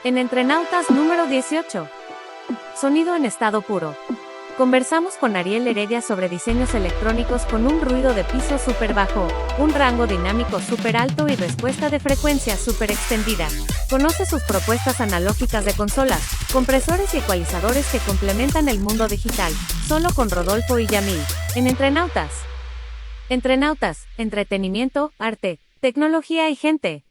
En Entrenautas número 18. Sonido en estado puro. Conversamos con Ariel Heredia sobre diseños electrónicos con un ruido de piso súper bajo, un rango dinámico súper alto y respuesta de frecuencia súper extendida. Conoce sus propuestas analógicas de consolas, compresores y ecualizadores que complementan el mundo digital, solo con Rodolfo y Yamil, en Entrenautas. Entrenautas, entretenimiento, arte, tecnología y gente.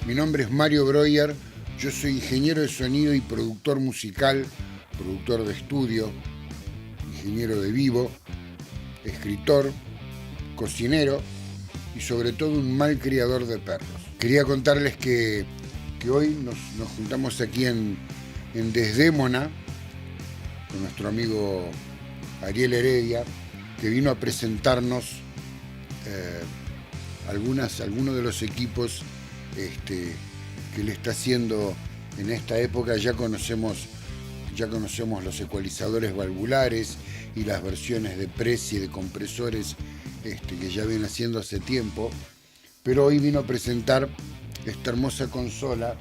Mi nombre es Mario Breuer, yo soy ingeniero de sonido y productor musical, productor de estudio, ingeniero de vivo, escritor, cocinero y sobre todo un mal criador de perros. Quería contarles que hoy nos juntamos aquí en Desdémona con nuestro amigo Ariel Heredia, que vino a presentarnos algunos de los equipos que le está haciendo en esta época. Ya conocemos los ecualizadores valvulares y las versiones de press y de compresores que ya vienen haciendo hace tiempo, pero hoy vino a presentar esta hermosa consola.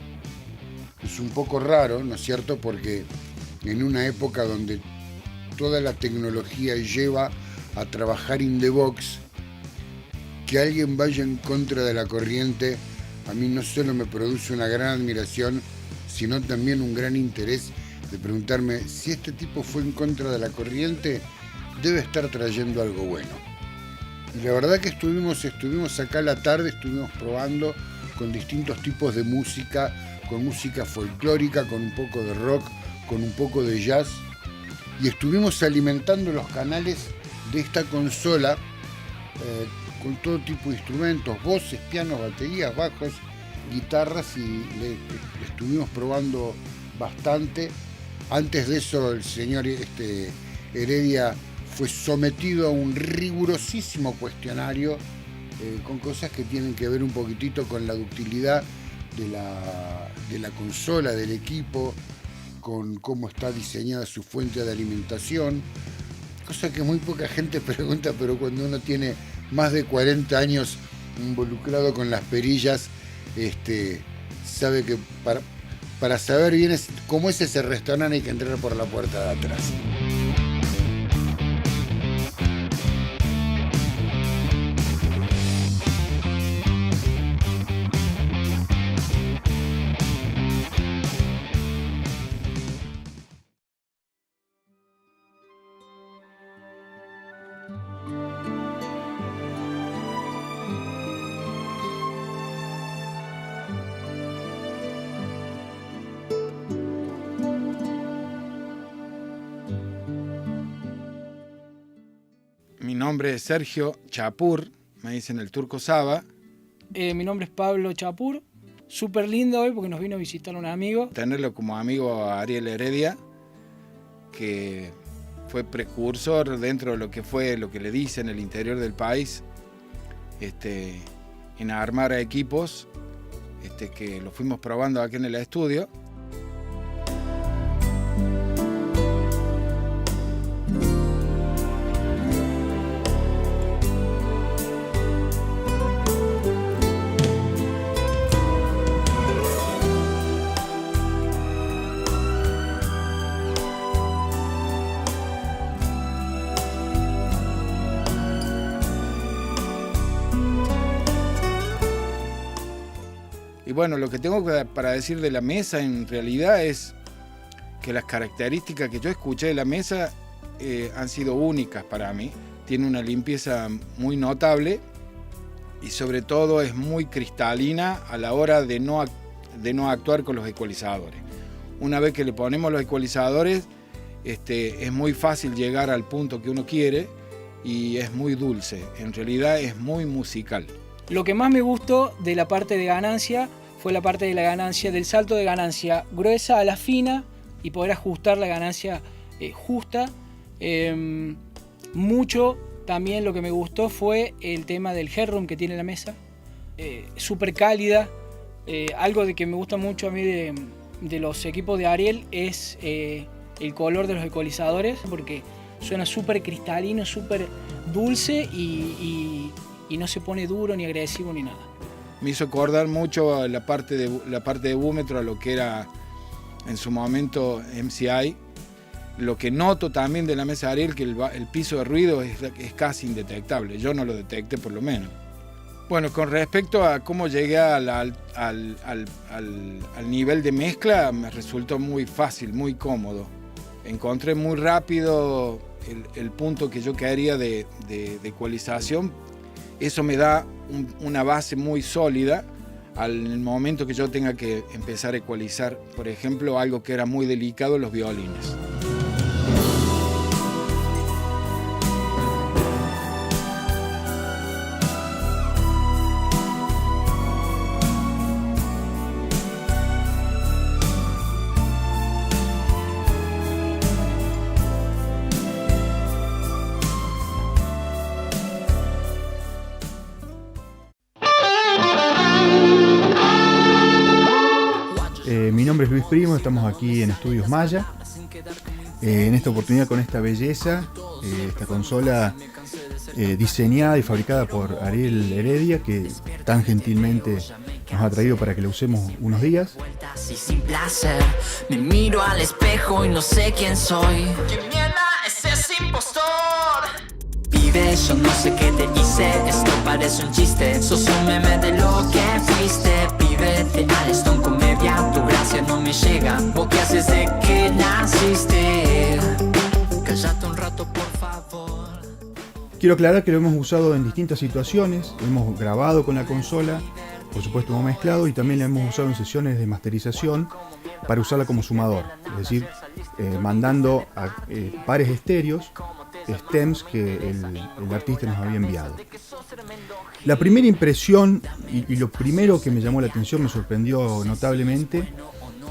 Es un poco raro, ¿no es cierto?, porque en una época donde toda la tecnología lleva a trabajar in the box, que alguien vaya en contra de la corriente, a mí no solo me produce una gran admiración, sino también un gran interés de preguntarme si este tipo fue en contra de la corriente, debe estar trayendo algo bueno. Y la verdad que estuvimos acá a la tarde, estuvimos probando con distintos tipos de música, con música folclórica, con un poco de rock, con un poco de jazz, y estuvimos alimentando los canales de esta consola con todo tipo de instrumentos, voces, pianos, baterías, bajos, guitarras, y le estuvimos probando bastante. Antes de eso, el señor Heredia fue sometido a un rigurosísimo cuestionario con cosas que tienen que ver un poquitito con la ductilidad de la consola, del equipo, con cómo está diseñada su fuente de alimentación, cosa que muy poca gente pregunta, pero cuando uno tiene más de 40 años involucrado con las perillas, sabe que para saber bien cómo es ese restaurante hay que entrar por la puerta de atrás. Mi nombre es Sergio Chapur, me dicen el Turco Saba. Mi nombre es Pablo Chapur. Súper lindo hoy porque nos vino a visitar un amigo. Tenerlo como amigo a Ariel Heredia, que fue precursor dentro de lo que fue lo que le dice en el interior del país, en armar equipos, que lo fuimos probando aquí en el estudio. Y bueno, lo que tengo para decir de la mesa en realidad es que las características que yo escuché de la mesa han sido únicas para mí. Tiene una limpieza muy notable y sobre todo es muy cristalina a la hora de no actuar con los ecualizadores. Una vez que le ponemos los ecualizadores, es muy fácil llegar al punto que uno quiere y es muy dulce. En realidad es muy musical. Lo que más me gustó de la parte de ganancia fue la parte de la ganancia, del salto de ganancia gruesa a la fina y poder ajustar la ganancia justa. Mucho también lo que me gustó fue el tema del headroom que tiene la mesa. Súper cálida, Algo de que me gusta mucho a mí de los equipos de Ariel es el color de los ecualizadores, porque suena súper cristalino, súper dulce y no se pone duro ni agresivo ni nada. Me hizo acordar mucho la parte de búmetro a lo que era en su momento MCI. Lo que noto también de la mesa Ariel, que el piso de ruido es casi indetectable. Yo no lo detecté por lo menos. Bueno, con respecto a cómo llegué al nivel de mezcla, me resultó muy fácil, muy cómodo. Encontré muy rápido el punto que yo quería de ecualización. Eso me da una base muy sólida al momento que yo tenga que empezar a ecualizar, por ejemplo, algo que era muy delicado, los violines. Mi nombre es Luis Primo, estamos aquí en Estudios Maya. En esta oportunidad con esta belleza, esta consola diseñada y fabricada por Ariel Heredia, que tan gentilmente nos ha traído para que la usemos unos días. Y sin placer, me miro al espejo y no sé quién soy. ¿Qué mierda es ese impostor? Pibe, yo no sé qué te hice, esto parece un chiste. Sos un meme de lo que fuiste. Pibe, de Alston comedia, tu gracia no me llega. ¿Vos qué haces de que naciste? Cállate un rato, por favor. Quiero aclarar que lo hemos usado en distintas situaciones, hemos grabado con la consola, por supuesto hemos mezclado y también la hemos usado en sesiones de masterización para usarla como sumador, es decir, mandando a pares estéreos, stems que el artista nos había enviado. La primera impresión y lo primero que me llamó la atención, me sorprendió notablemente,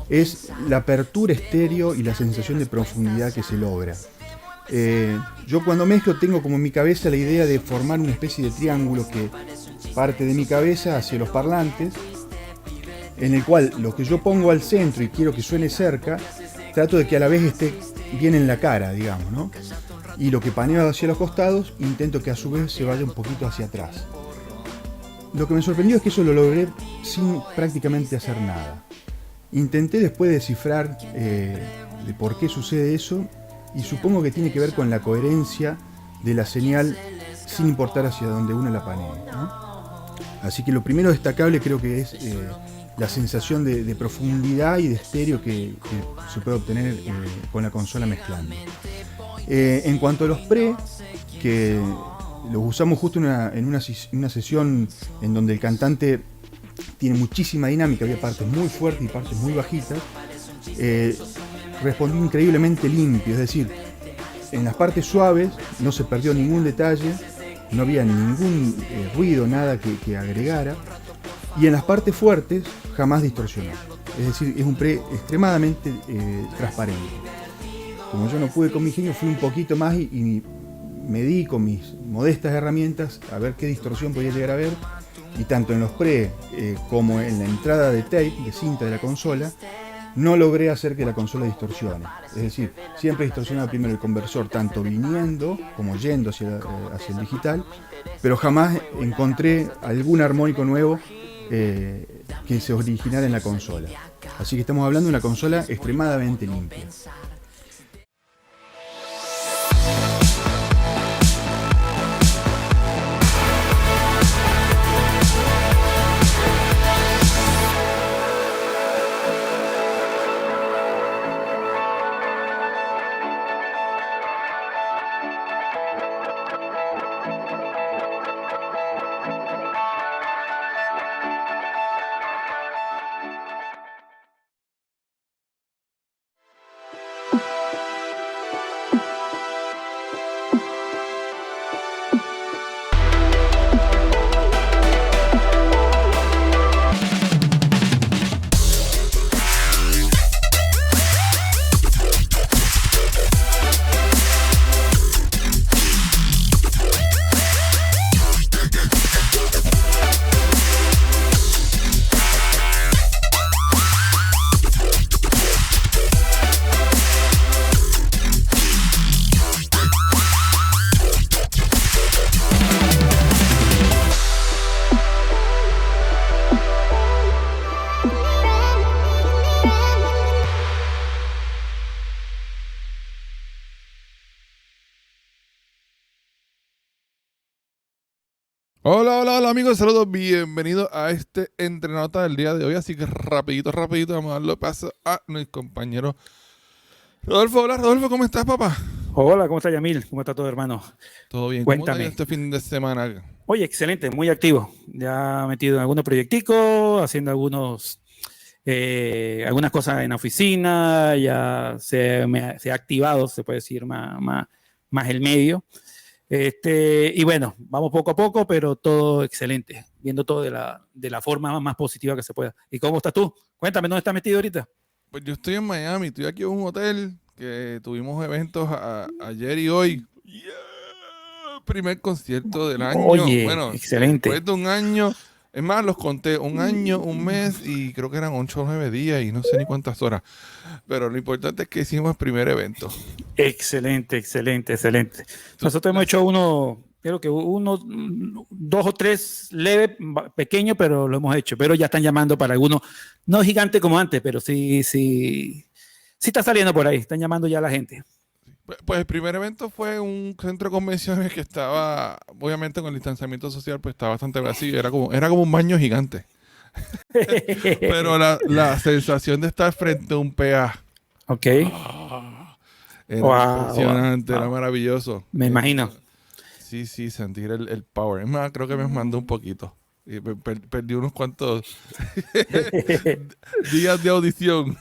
es la apertura estéreo y la sensación de profundidad que se logra. Yo cuando mezclo tengo como en mi cabeza la idea de formar una especie de triángulo que parte de mi cabeza hacia los parlantes, en el cual lo que yo pongo al centro y quiero que suene cerca, trato de que a la vez esté bien en la cara, digamos, ¿no? Y lo que paneo hacia los costados, intento que a su vez se vaya un poquito hacia atrás. Lo que me sorprendió es que eso lo logré sin prácticamente hacer nada. Intenté después descifrar de por qué sucede eso, y supongo que tiene que ver con la coherencia de la señal sin importar hacia dónde uno la panee, ¿no? Así que lo primero destacable creo que es la sensación de profundidad y de estéreo que se puede obtener con la consola mezclando. En cuanto a los pre, que los usamos justo en una sesión en donde el cantante tiene muchísima dinámica, había partes muy fuertes y partes muy bajitas, respondió increíblemente limpio, es decir, en las partes suaves no se perdió ningún detalle, no había ningún ruido, nada que agregara, y en las partes fuertes jamás distorsionó, es decir, es un pre extremadamente transparente. Como yo no pude con mi ingenio, fui un poquito más y medí con mis modestas herramientas a ver qué distorsión podía llegar a ver, y tanto en los pre como en la entrada de tape, de cinta de la consola, no logré hacer que la consola distorsione. Es decir, siempre distorsionaba primero el conversor, tanto viniendo como yendo hacia el digital, pero jamás encontré algún armónico nuevo que se originara en la consola. Así que estamos hablando de una consola extremadamente limpia. Hola amigos, saludos, bienvenidos a este Entrenota del día de hoy, así que rapidito vamos a darle paso a mi compañero Rodolfo. Hola Rodolfo, ¿cómo estás, papá? Hola, ¿cómo está Yamil? ¿Cómo está todo, hermano? Todo bien, ¿cómo Cuéntame. te ha ido este fin de semana? Oye, excelente, muy activo. Ya metido en algunos proyecticos, haciendo algunas cosas en la oficina, ya se ha activado, se puede decir, más el medio. Y bueno, vamos poco a poco, pero todo excelente, viendo todo de la forma más positiva que se pueda. ¿Y cómo estás tú? Cuéntame, ¿dónde estás metido ahorita? Pues yo estoy en Miami, estoy aquí en un hotel que tuvimos eventos ayer y hoy. Yeah, primer concierto del año. Oye, bueno, excelente. después de un año, es más, los conté, un año, un mes y creo que eran 8 o 9 días y no sé ni cuántas horas. Pero lo importante es que hicimos el primer evento. Excelente. Nosotros hemos hecho creo que 2 o 3 leves, pequeños, pero lo hemos hecho. Pero ya están llamando para algunos, no gigante como antes, pero sí está saliendo por ahí. Están llamando ya a la gente. Pues el primer evento fue un centro de convenciones que estaba, obviamente con el distanciamiento social, pues estaba bastante vacío. Era como un baño gigante. Pero la sensación de estar frente a un PA. Ok. Era impresionante, era maravilloso. Me imagino. Sí, sentir el power. Es más, creo que me mandó un poquito. Y perdí unos cuantos días de audición.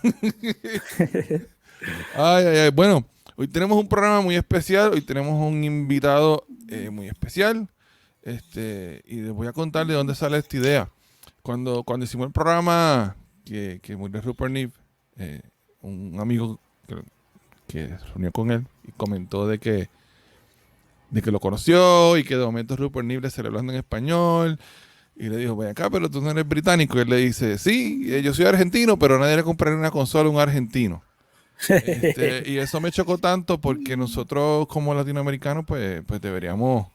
Ay. Bueno, hoy tenemos un programa muy especial. Hoy tenemos un invitado muy especial. Y les voy a contar de dónde sale esta idea. Cuando hicimos el programa que murió Rupert Neve, un amigo que se reunió con él y comentó de que lo conoció y que de momento Rupert Neve le salió hablando en español y le dijo, ven acá, pero tú no eres británico. Y él le dice, sí, yo soy argentino, pero nadie le compraría una consola a un argentino. Y eso me chocó tanto porque nosotros como latinoamericanos pues deberíamos,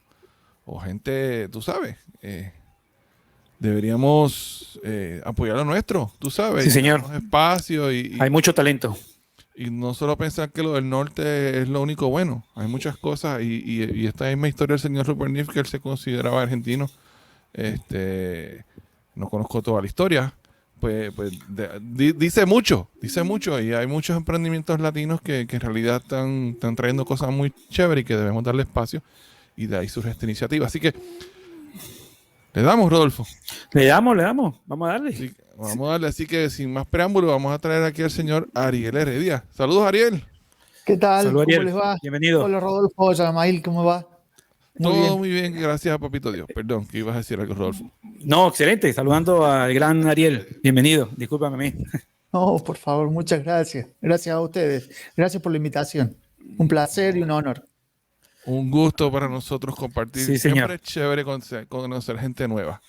o gente, tú sabes, deberíamos apoyar lo nuestro, tú sabes. Sí, señor. Espacio hay mucho talento. Y no solo pensar que lo del norte es lo único bueno. Hay muchas cosas. Y esta misma historia del señor Rupert Neve, que él se consideraba argentino. No conozco toda la historia. Pues dice mucho. Y hay muchos emprendimientos latinos que en realidad están trayendo cosas muy chéveres y que debemos darle espacio. Y de ahí surge esta iniciativa. Así que le damos, Rodolfo. Le damos. Vamos a darle. Sí, vamos a darle. Así que sin más preámbulo, vamos a traer aquí al señor Ariel Heredia. Saludos, Ariel. ¿Qué tal? Salud, ¿Cómo Ariel. les va? Bienvenido. Hola, Rodolfo. Yamail, ¿cómo va? Todo muy bien, gracias a Papito Dios. Perdón, que ibas a decir algo, Rodolfo. No, excelente. Saludando al gran Ariel. Bienvenido. Discúlpame a mí. No, por favor, muchas gracias. Gracias a ustedes. Gracias por la invitación. Un placer y un honor. Un gusto para nosotros compartir. Sí, Siempre señor. es chévere conocer gente nueva.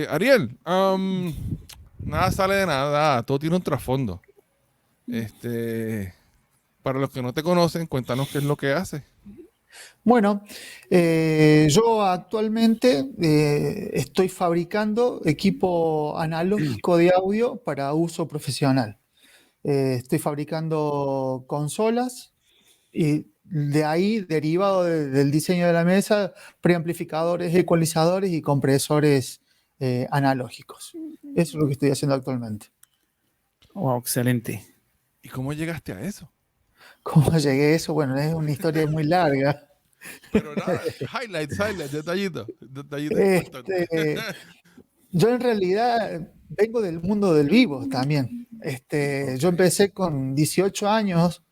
Ariel, nada sale de nada, todo tiene un trasfondo. Para los que no te conocen, cuéntanos qué es lo que haces. Bueno, yo actualmente estoy fabricando equipo analógico de audio para uso profesional. Estoy fabricando consolas y de ahí, derivado del diseño de la mesa, preamplificadores, ecualizadores y compresores analógicos. Eso es lo que estoy haciendo actualmente. Wow, excelente. ¿Y cómo llegaste a eso? ¿Cómo llegué a eso? Bueno, es una historia muy larga. Pero nada, highlights, detallitos. Yo en realidad vengo del mundo del vivo también. Yo empecé con 18 años,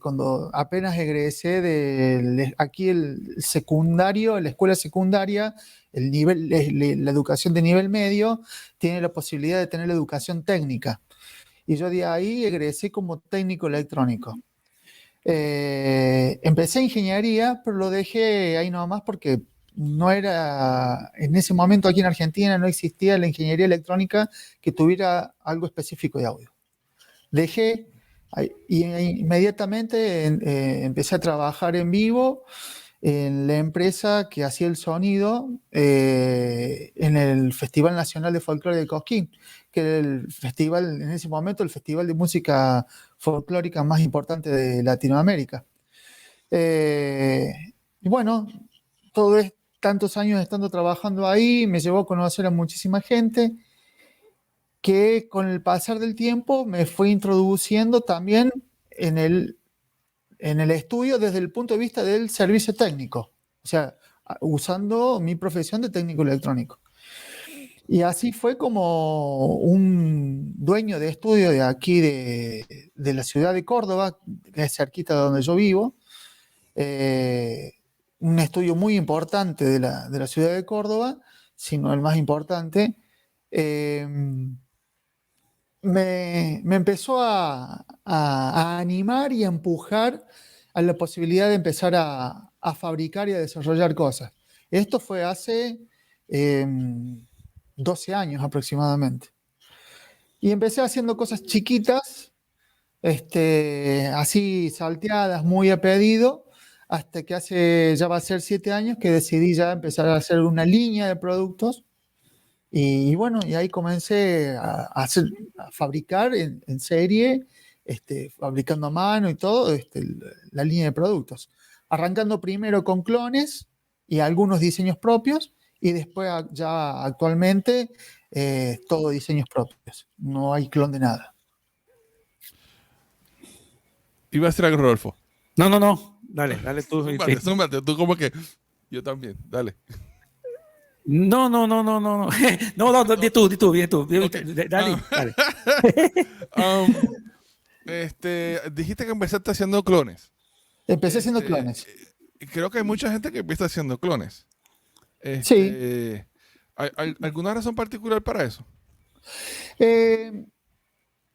cuando apenas egresé aquí el secundario, la escuela secundaria, la educación de nivel medio, tiene la posibilidad de tener la educación técnica. Y yo de ahí egresé como técnico electrónico. Empecé ingeniería, pero lo dejé ahí nomás porque no era, en ese momento aquí en Argentina no existía la ingeniería electrónica que tuviera algo específico de audio. Dejé y inmediatamente empecé a trabajar en vivo en la empresa que hacía el sonido en el Festival Nacional de Folclore de Cosquín, que era el festival, en ese momento, el festival de música folclórica más importante de Latinoamérica. Y bueno, todo tantos años estando trabajando ahí, me llevó a conocer a muchísima gente que con el pasar del tiempo me fue introduciendo también en el estudio desde el punto de vista del servicio técnico, o sea, usando mi profesión de técnico electrónico. Y así fue como un dueño de estudio de aquí, de la ciudad de Córdoba, que es cerquita de donde yo vivo, un estudio muy importante de la ciudad de Córdoba, si no el más importante, me empezó a animar y a empujar a la posibilidad de empezar a fabricar y a desarrollar cosas. Esto fue hace 12 años aproximadamente. Y empecé haciendo cosas chiquitas, así salteadas, muy a pedido, hasta que ya va a ser 7 años que decidí ya empezar a hacer una línea de productos. Y bueno, y ahí comencé a fabricar en serie, fabricando a mano y todo, la línea de productos. Arrancando primero con clones y algunos diseños propios, y después ya actualmente todo diseños propios. No hay clon de nada. Iba a decir algo, Rodolfo. No. Dale tú. Zúmbate, tú como que yo también, dale. No. No, di tú. Okay. Dale. Dijiste que empezaste haciendo clones. Empecé haciendo clones. Creo que hay mucha gente que empieza haciendo clones. Sí. ¿Hay alguna razón particular para eso?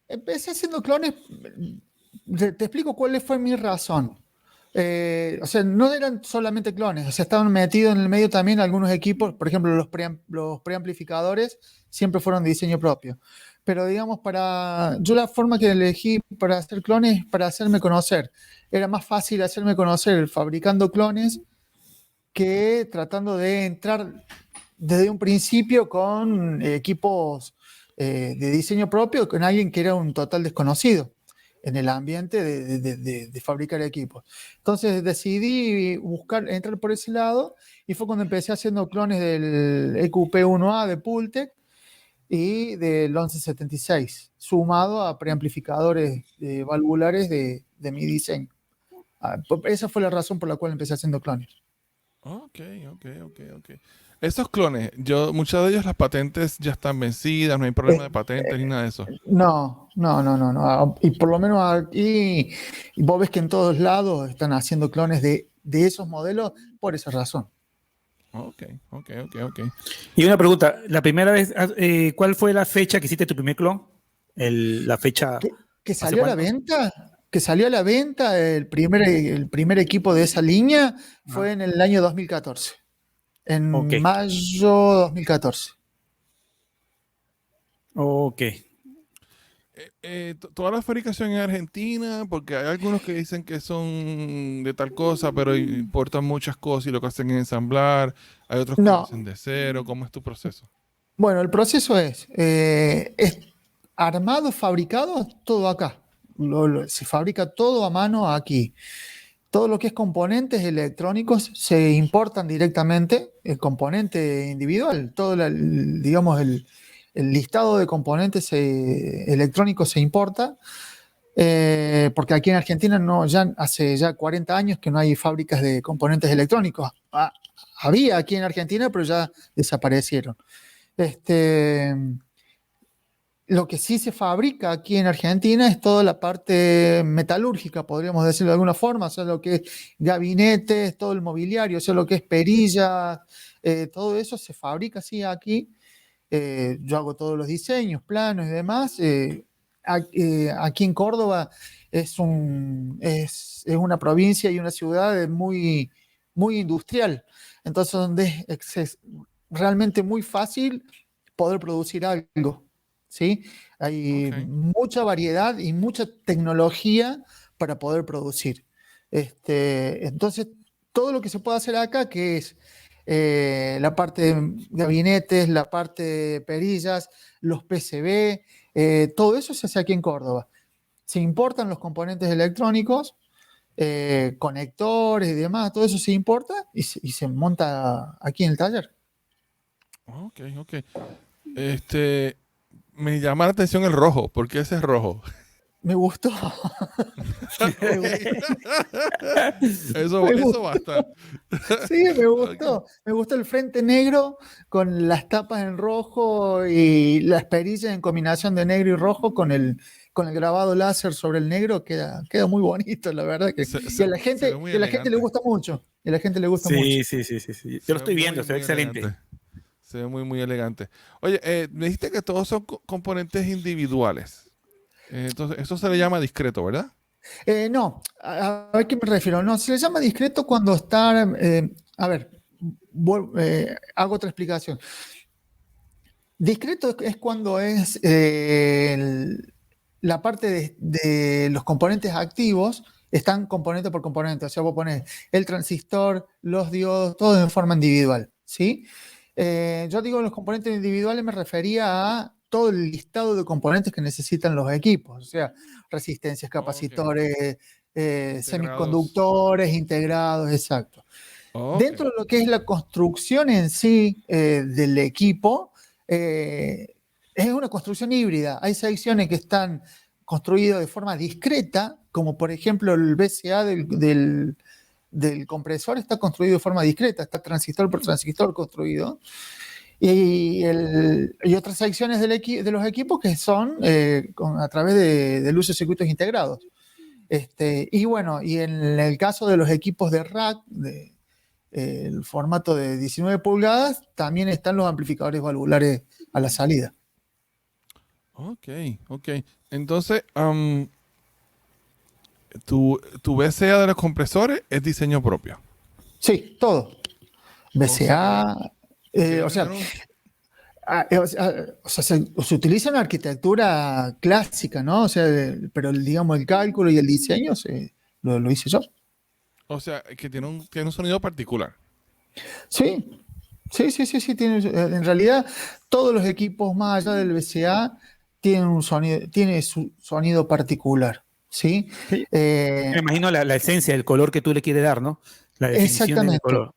Empecé haciendo clones. Te explico cuál fue mi razón. O sea, no eran solamente clones, o sea, estaban metidos en el medio también algunos equipos, por ejemplo, los preamplificadores siempre fueron de diseño propio. Pero digamos, yo la forma que elegí para hacer clones, para hacerme conocer, era más fácil hacerme conocer fabricando clones que tratando de entrar desde un principio con equipos de diseño propio, con alguien que era un total desconocido en el ambiente de fabricar equipos. Entonces decidí entrar por ese lado, y fue cuando empecé haciendo clones del EQP1A de Pultec y del 1176, sumado a preamplificadores valvulares de mi diseño. Esa fue la razón por la cual empecé haciendo clones. Ok. Esos clones, muchas de ellos las patentes ya están vencidas, no hay problema de patentes ni nada de eso. No. Y por lo menos aquí, vos ves que en todos lados están haciendo clones de esos modelos por esa razón. Ok. Y una pregunta, la primera vez, ¿cuál fue la fecha que hiciste tu primer clon? La fecha... ¿Que salió a la venta? Que salió a la venta el primer equipo de esa línea fue en el año 2014. En mayo 2014. Ok. Toda la fabricación en Argentina, porque hay algunos que dicen que son de tal cosa, pero importan muchas cosas y lo que hacen es ensamblar. Hay otros que lo hacen de cero. ¿Cómo es tu proceso? Bueno, el proceso es armado, fabricado, todo acá. Se fabrica todo a mano aquí. Todo lo que es componentes electrónicos se importan directamente, el componente individual, todo digamos el listado de componentes electrónicos se importa, porque aquí en Argentina hace ya 40 años que no hay fábricas de componentes electrónicos. Había aquí en Argentina, pero ya desaparecieron. Lo que sí se fabrica aquí en Argentina es toda la parte metalúrgica, podríamos decirlo de alguna forma, o sea, lo que es gabinetes, todo el mobiliario, o sea, lo que es perillas, todo eso se fabrica así aquí. Yo hago todos los diseños, planos y demás. Aquí en Córdoba es una provincia y una ciudad muy, muy industrial, entonces donde es realmente muy fácil poder producir algo. ¿Sí? Hay mucha variedad y mucha tecnología para poder producir. Entonces, todo lo que se puede hacer acá, que es la parte de gabinetes, la parte de perillas, los PCB, todo eso se hace aquí en Córdoba. Se importan los componentes electrónicos conectores y demás, todo eso se importa y se monta aquí en el taller. Ok. Me llama la atención el rojo. ¿Por qué ese es rojo? Me gustó. Eso basta. Sí, me gustó. Me gustó el frente negro con las tapas en rojo y las perillas en combinación de negro y rojo con el grabado láser sobre el negro. Queda muy bonito, la verdad. Y a la gente le gusta mucho. Y a la gente le gusta mucho. Sí. Yo lo estoy viendo, se ve excelente. Elegante. Se ve muy elegante. Oye, me dijiste que todos son componentes individuales. Entonces, eso se le llama discreto, ¿verdad? No, a qué me refiero. No, se le llama discreto cuando está. A ver, hago otra explicación. Discreto es cuando es la parte de los componentes activos están componente por componente. O sea, vos pones el transistor, los diodos, todo en forma individual, ¿sí? Yo digo los componentes individuales, me refería a todo el listado de componentes que necesitan los equipos, o sea, resistencias, capacitores, semiconductores, integrados, exacto. Dentro de lo que es la construcción en sí del equipo, es una construcción híbrida. Hay secciones que están construidas de forma discreta, como por ejemplo el VCA del compresor está construido de forma discreta, está transistor por transistor construido. Y otras secciones de los equipos que son a través del uso de circuitos integrados. Y bueno, y en el caso de los equipos de rack, el formato de 19 pulgadas, también están los amplificadores valvulares a la salida. Ok. Entonces, tu VCA de los compresores es diseño propio. Sí, todo. VCA... se utiliza una arquitectura clásica, ¿no? O sea, pero digamos el cálculo y el diseño lo hice yo. O sea, que tiene un sonido particular. Sí. En realidad, todos los equipos más allá del VCA tienen su sonido particular, ¿sí? Me imagino la esencia, el color que tú le quieres dar, ¿no? La definición del color.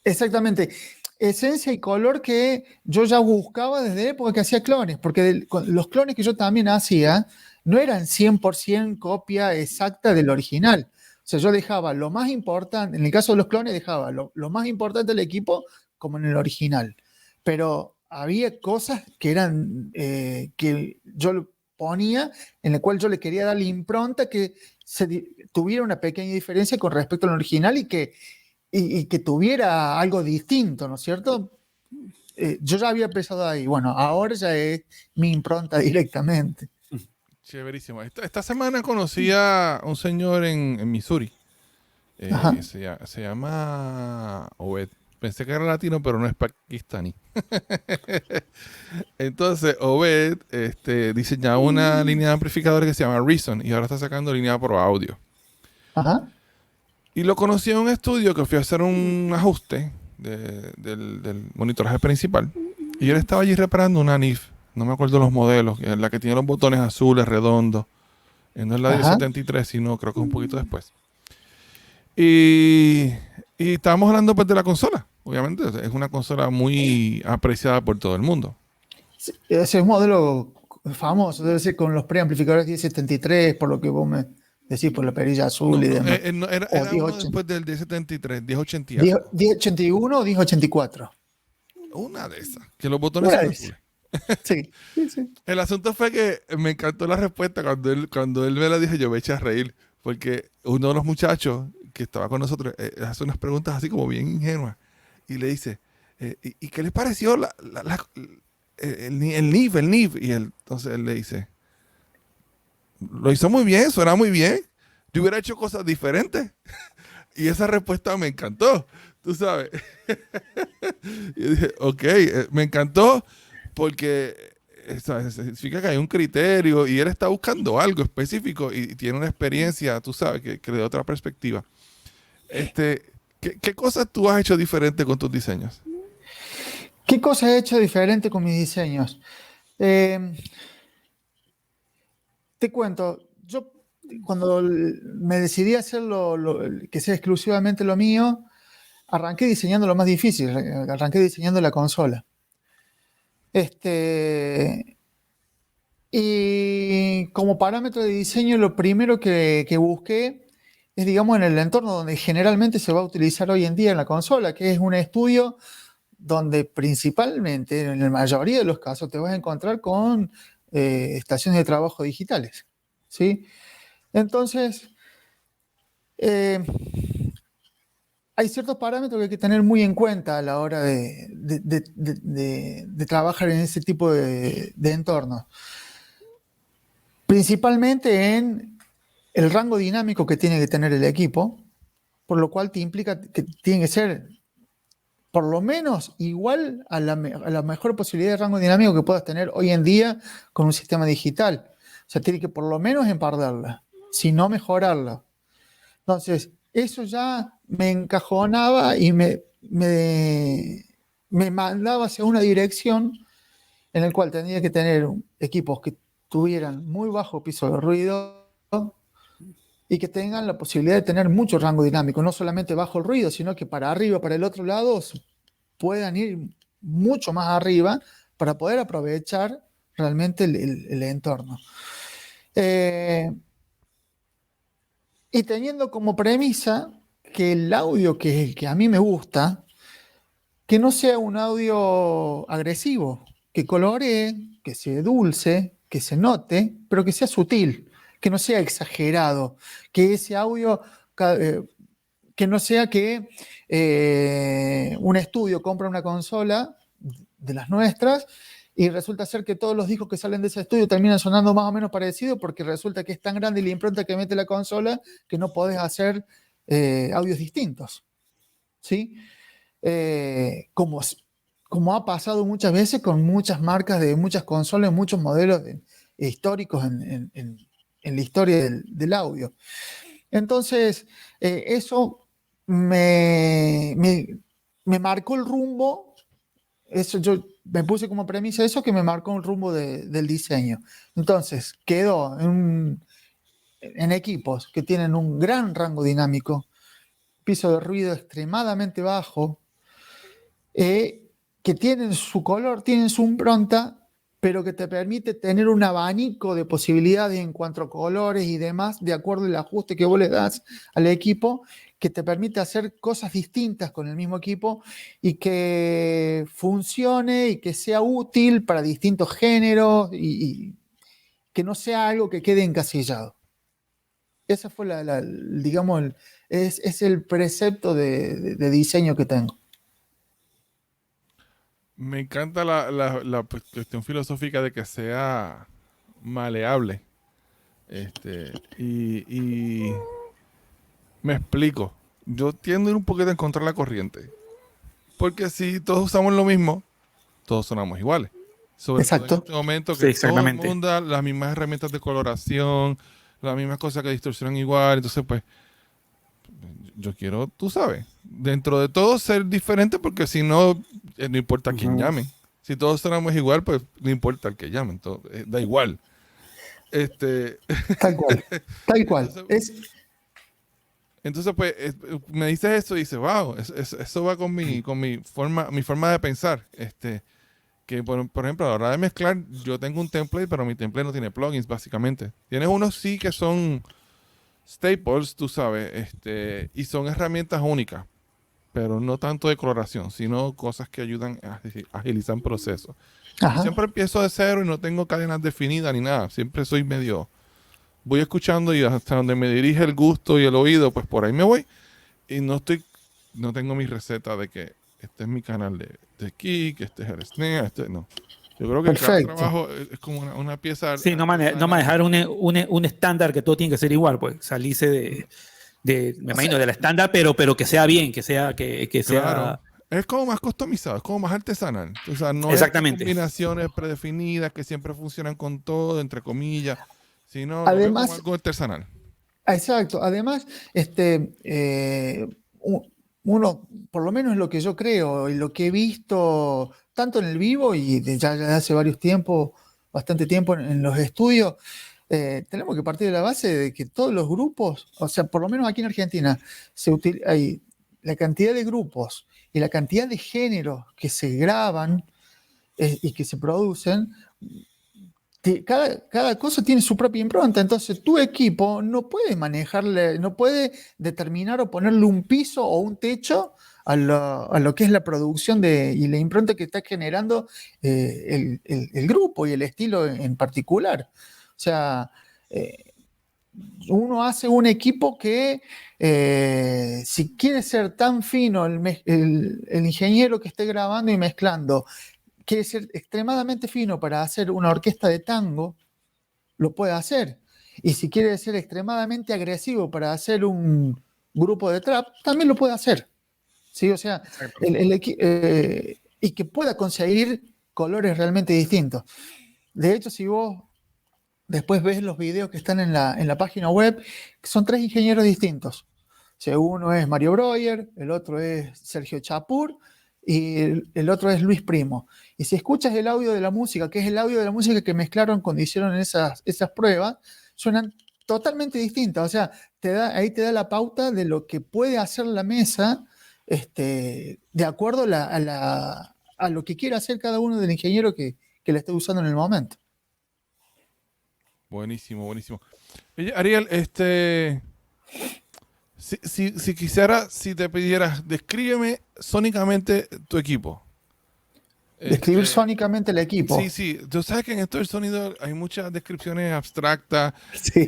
Exactamente. Esencia y color que yo ya buscaba desde la época que hacía clones, porque los clones que yo también hacía no eran 100% copia exacta del original. O sea, yo dejaba lo más importante, en el caso de los clones dejaba lo más importante del equipo como en el original. Pero había cosas que eran, que yo ponía, en la cual yo le quería dar la impronta que tuviera una pequeña diferencia con respecto al original y que tuviera algo distinto, ¿no es cierto? Yo ya había empezado ahí. Bueno, ahora ya es mi impronta directamente. Chéverísimo. Esta semana conocí a un señor en Missouri. Se llama Obed. Pensé que era latino, pero no es pakistaní. Entonces, Obed diseñaba una línea de amplificadores que se llama Reason y ahora está sacando línea por audio. Ajá. Y lo conocí en un estudio que fui a hacer un ajuste del monitoraje principal. Y él estaba allí reparando una NIF. No me acuerdo los modelos. La que tiene los botones azules, redondos. No es la de 73, sino creo que es un poquito después. Y estábamos hablando pues de la consola. Obviamente es una consola muy apreciada por todo el mundo. Sí, ese es un modelo famoso. Debe ser con los preamplificadores 1073, por lo que vos me... decir, por la perilla azul y demás. Era uno después del 1073, 1080. 1081 o 1084. Una de esas. Que los botones son azules. Sí. El asunto fue que me encantó la respuesta cuando él me la dije, yo me eché a reír. Porque uno de los muchachos que estaba con nosotros hace unas preguntas así como bien ingenuas. Y le dice, ¿y qué les pareció el NIV? Y entonces él le dice, lo hizo muy bien, suena muy bien. Yo hubiera hecho cosas diferentes. Y esa respuesta me encantó, tú sabes. Y dije, ok, me encantó porque significa que hay un criterio y él está buscando algo específico y tiene una experiencia, tú sabes, que le da otra perspectiva. ¿Qué cosas tú has hecho diferente con tus diseños? ¿Qué cosas he hecho diferente con mis diseños? Te cuento, yo cuando me decidí a hacer que sea exclusivamente lo mío, arranqué diseñando lo más difícil, arranqué diseñando la consola. Y como parámetro de diseño, lo primero que busqué es, digamos, en el entorno donde generalmente se va a utilizar hoy en día en la consola, que es un estudio donde principalmente, en la mayoría de los casos, te vas a encontrar con estaciones de trabajo digitales, ¿sí? Entonces, hay ciertos parámetros que hay que tener muy en cuenta a la hora de trabajar en ese tipo de entornos. Principalmente en el rango dinámico que tiene que tener el equipo, por lo cual te implica que tiene que ser por lo menos igual a la mejor posibilidad de rango dinámico que puedas tener hoy en día con un sistema digital. O sea, tiene que por lo menos empardarla, si no mejorarla. Entonces, eso ya me encajonaba y me mandaba hacia una dirección en la cual tenía que tener equipos que tuvieran muy bajo piso de ruido y que tengan la posibilidad de tener mucho rango dinámico, no solamente bajo el ruido, sino que para arriba, para el otro lado, puedan ir mucho más arriba para poder aprovechar realmente el entorno. Y teniendo como premisa que el audio que a mí me gusta, que no sea un audio agresivo, que coloree, que sea dulce, que se note, pero que sea sutil, que no sea exagerado, que ese audio, que no sea que un estudio compra una consola de las nuestras y resulta ser que todos los discos que salen de ese estudio terminan sonando más o menos parecido porque resulta que es tan grande la impronta que mete la consola que no podés hacer audios distintos, ¿sí? Como ha pasado muchas veces con muchas marcas de muchas consolas, muchos modelos históricos en la historia del audio. Entonces, eso me marcó el rumbo. Eso yo me puse como premisa eso, que me marcó el rumbo del diseño. Entonces, quedó en equipos que tienen un gran rango dinámico, piso de ruido extremadamente bajo, que tienen su color, tienen su impronta, pero que te permite tener un abanico de posibilidades en cuanto a colores y demás, de acuerdo al ajuste que vos le das al equipo, que te permite hacer cosas distintas con el mismo equipo y que funcione y que sea útil para distintos géneros y que no sea algo que quede encasillado. Esa fue digamos, es el precepto de diseño que tengo. Me encanta la cuestión filosófica de que sea maleable. Y me explico. Yo tiendo a ir un poquito en contra de la corriente. Porque si todos usamos lo mismo, todos sonamos iguales. Sobre Exacto. todo en este momento que Sí, todo el exactamente. mundo da las mismas herramientas de coloración, las mismas cosas que distorsionan igual. Entonces, pues, yo quiero, tú sabes, dentro de todo ser diferente, porque si no, no importa quién Ujú. llame. Si todos sonamos igual, pues no importa el que llame, entonces, da igual. Tal cual. Tal cual. Entonces, pues, me dices eso y dices, wow, eso va con mi forma de pensar. Que por ejemplo, a la hora de mezclar, yo tengo un template, pero mi template no tiene plugins, básicamente. Tienes unos sí que son staples, tú sabes, y son herramientas únicas, pero no tanto de coloración, sino cosas que ayudan a agilizar procesos. Ajá. Siempre empiezo de cero y no tengo cadenas definidas ni nada. Siempre soy voy escuchando y hasta donde me dirige el gusto y el oído, pues por ahí me voy. Y no tengo mi receta de que este es mi canal de kick, este es el snare, no. Yo creo que cada Perfecto. trabajo es como una pieza. Sí, no manejar un estándar que todo tiene que ser igual, pues salirse me imagino, del estándar, pero que sea bien, que sea. Claro. Es como más customizado, es como más artesanal. O sea, no Exactamente. es combinaciones predefinidas que siempre funcionan con todo, entre comillas, sino lo veo Además, como algo artesanal. exacto. Además, uno, por lo menos lo que yo creo y lo que he visto tanto en el vivo y ya hace bastante tiempo en los estudios, tenemos que partir de la base de que todos los grupos, o sea, por lo menos aquí en Argentina, hay la cantidad de grupos y la cantidad de géneros que se graban y que se producen, cada cosa tiene su propia impronta. Entonces, tu equipo no puede manejarle, no puede determinar o ponerle un piso o un techo a lo que es la producción y la impronta que está generando el grupo y el estilo en particular. O sea, uno hace un equipo que, si quiere ser tan fino el ingeniero que esté grabando y mezclando, quiere ser extremadamente fino para hacer una orquesta de tango, lo puede hacer. Y si quiere ser extremadamente agresivo para hacer un grupo de trap, también lo puede hacer. ¿Sí? O sea, y que pueda conseguir colores realmente distintos. De hecho, si vos después ves los videos que están en la página web, son 3 ingenieros distintos. O sea, uno es Mario Breuer, el otro es Sergio Chapur y el otro es Luis Primo. Y si escuchas el audio de la música, que es el audio de la música que mezclaron cuando hicieron esas pruebas, suenan totalmente distintas. O sea, ahí te da la pauta de lo que puede hacer la mesa, de acuerdo a lo que quiera hacer cada uno del ingeniero que la esté usando en el momento. Buenísimo, buenísimo. Oye, Ariel, si quisiera, si te pidieras, descríbeme sónicamente tu equipo. Describir sónicamente el equipo. Sí. Tú sabes que en esto del sonido hay muchas descripciones abstractas. Sí.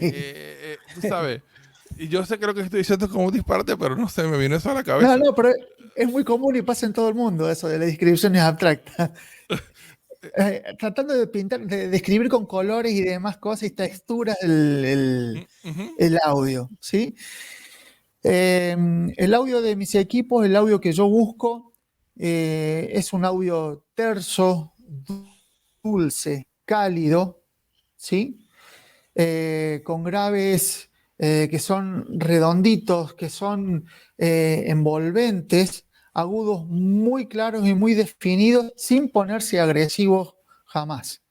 Tú sabes. Y yo sé que lo que estoy diciendo es como un disparate, pero no sé, me vino eso a la cabeza. No, pero es muy común y pasa en todo el mundo eso de las descripciones abstractas. Tratando de pintar, de describir con colores y demás cosas y texturas el audio, ¿sí? El audio de mis equipos, el audio que yo busco, es un audio terso, dulce, cálido, ¿sí? Con graves que son redonditos, que son envolventes, agudos muy claros y muy definidos, sin ponerse agresivos jamás.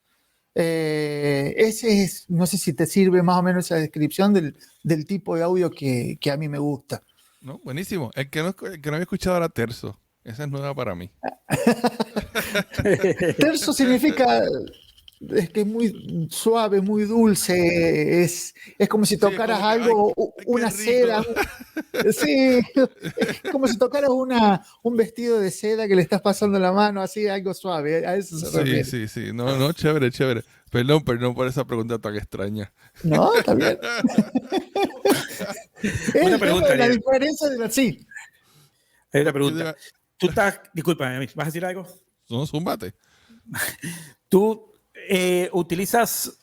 Ese es, no sé si te sirve más o menos esa descripción del tipo de audio que a mí me gusta. No, buenísimo. El que no había escuchado era terzo. Esa es nueva para mí. Terso significa es que es muy suave, muy dulce, es como si tocaras algo, una seda. Sí, es como si tocaras un vestido de seda que le estás pasando la mano, así, algo suave, a eso se refiere. Sí. No, chévere. Perdón por esa pregunta tan extraña. No, está bien. Una pregunta, la diferencia de sí. Hay una pregunta. Tú estás, disculpa, ¿vas a decir algo? No, zúmbate. Tú ¿estás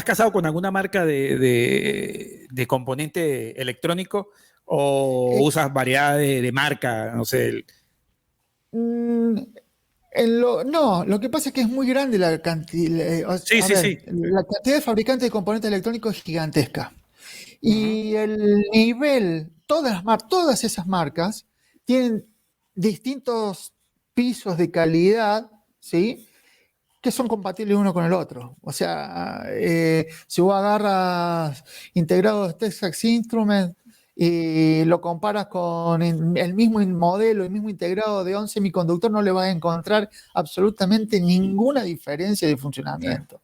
casado con alguna marca de componente electrónico o usas variedad de marca? No sé. No, lo que pasa es que es muy grande la cantidad. Sí. La cantidad de fabricantes de componentes electrónicos es gigantesca. Y el nivel, todas esas marcas tienen distintos pisos de calidad, ¿sí? Que son compatibles uno con el otro. O sea, si vos agarras integrados de Texas Instruments y lo comparas con el mismo modelo, el mismo integrado de ON Semiconductor, no le vas a encontrar absolutamente ninguna diferencia de funcionamiento.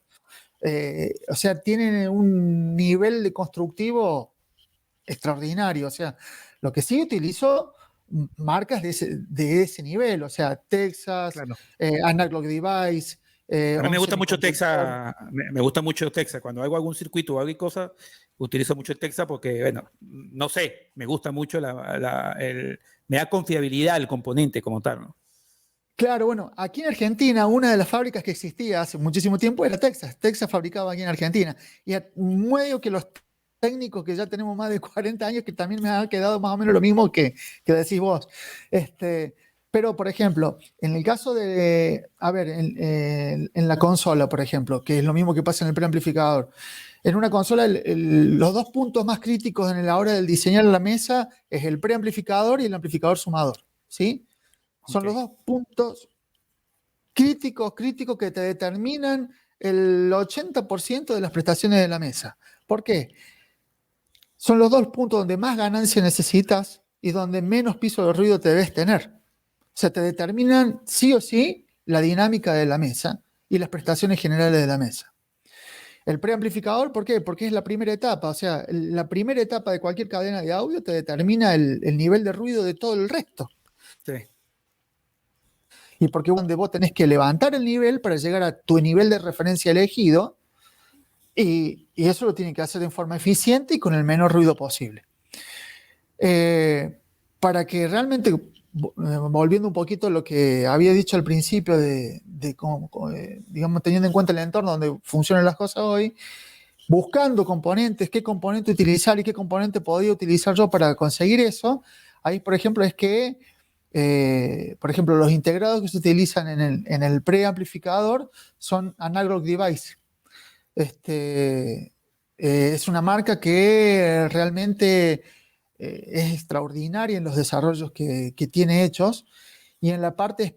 O sea, tienen un nivel de constructivo extraordinario. O sea, lo que sí utilizo marcas de ese nivel, o sea, Texas, Claro. Analog Device. A mí me gusta mucho Texas, me gusta mucho Texas. Cuando hago algún circuito o alguna cosa, utilizo mucho el Texas porque, bueno, no sé, me gusta mucho me da confiabilidad el componente como tal, ¿no? Claro, bueno, aquí en Argentina una de las fábricas que existía hace muchísimo tiempo era Texas. Texas fabricaba aquí en Argentina. Y medio que los técnicos que ya tenemos más de 40 años, que también me ha quedado más o menos lo mismo que decís vos. Pero, por ejemplo, en el caso de, en la consola, por ejemplo, que es lo mismo que pasa en el preamplificador, en una consola los dos puntos más críticos en la hora del diseñar la mesa es el preamplificador y el amplificador sumador, ¿sí? Son los dos puntos críticos que te determinan el 80% de las prestaciones de la mesa. ¿Por qué? Son los dos puntos donde más ganancia necesitas y donde menos piso de ruido te debes tener. O sea, te determinan sí o sí la dinámica de la mesa y las prestaciones generales de la mesa. El preamplificador, ¿por qué? Porque es la primera etapa. O sea, la primera etapa de cualquier cadena de audio te determina el nivel de ruido de todo el resto. Sí. Y porque donde vos tenés que levantar el nivel para llegar a tu nivel de referencia elegido, y eso lo tienen que hacer de forma eficiente y con el menor ruido posible. Para que realmente, volviendo un poquito a lo que había dicho al principio de cómo, digamos, teniendo en cuenta el entorno donde funcionan las cosas hoy, buscando componentes, qué componente utilizar y qué componente podía utilizar yo para conseguir eso, ahí, por ejemplo, es que por ejemplo, los integrados que se utilizan en el preamplificador son Analog Device. Es una marca que realmente es extraordinaria en los desarrollos que tiene hechos, y en la parte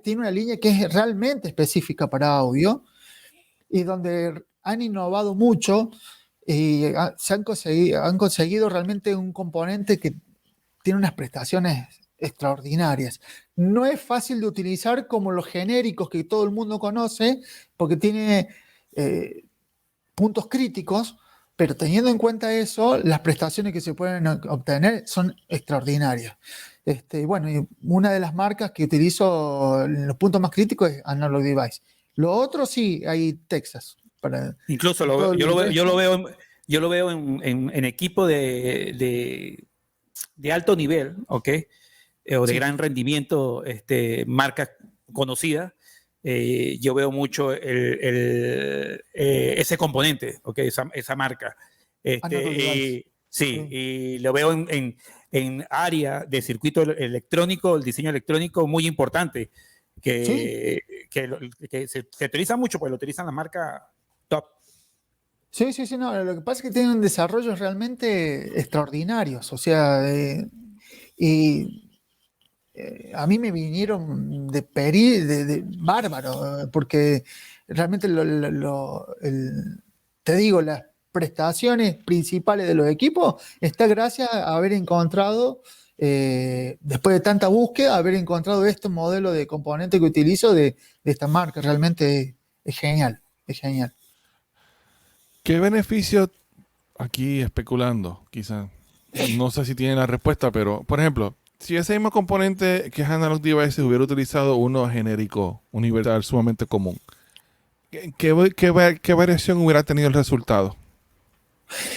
tiene una línea que es realmente específica para audio y donde han innovado mucho y han conseguido realmente un componente que tiene unas prestaciones extraordinarias. No es fácil de utilizar como los genéricos que todo el mundo conoce, porque tiene puntos críticos, pero teniendo en cuenta eso, las prestaciones que se pueden obtener son extraordinarias. Bueno, y una de las marcas que utilizo en los puntos más críticos es Analog Device. Lo otro sí, hay Texas. Incluso yo lo veo en equipo de alto nivel, ¿ok? O de gran rendimiento, marcas conocidas. Yo veo mucho ese componente, ¿okay? Esa marca. Sí, y lo veo en área de circuito electrónico, el diseño electrónico muy importante, que se utiliza mucho, pues lo utilizan las marcas top. Sí, no, lo que pasa es que tienen desarrollos realmente extraordinarios, o sea, a mí me vinieron de bárbaro, porque realmente te digo, las prestaciones principales de los equipos está gracias a haber encontrado, después de tanta búsqueda, haber encontrado este modelo de componente que utilizo de esta marca. Realmente es genial, es genial. ¿Qué beneficio, aquí especulando, quizás, no sé si tienen la respuesta, pero, por ejemplo, si ese mismo componente que es Analog Devices hubiera utilizado uno genérico, universal, sumamente común, ¿qué variación hubiera tenido el resultado?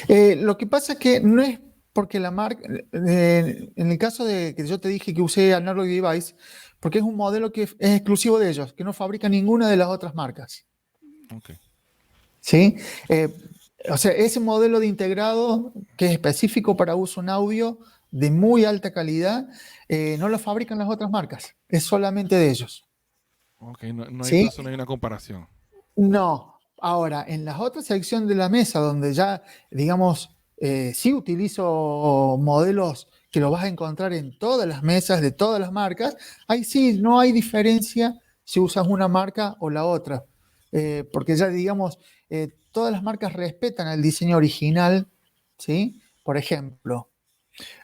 Lo que pasa es que no es porque la marca, en el caso de que yo te dije que usé Analog Device, porque es un modelo que es exclusivo de ellos, que no fabrica ninguna de las otras marcas. Okay. ¿Sí? O sea, ese modelo de integrado que es específico para uso en audio de muy alta calidad, no lo fabrican las otras marcas, es solamente de ellos. Ok, no hay, ¿Sí? entonces no hay una comparación. No. Ahora, en las otras secciones de la mesa, donde ya, digamos, sí utilizo modelos que lo vas a encontrar en todas las mesas de todas las marcas, ahí sí no hay diferencia si usas una marca o la otra. Porque ya, digamos, todas las marcas respetan el diseño original, ¿sí? Por ejemplo,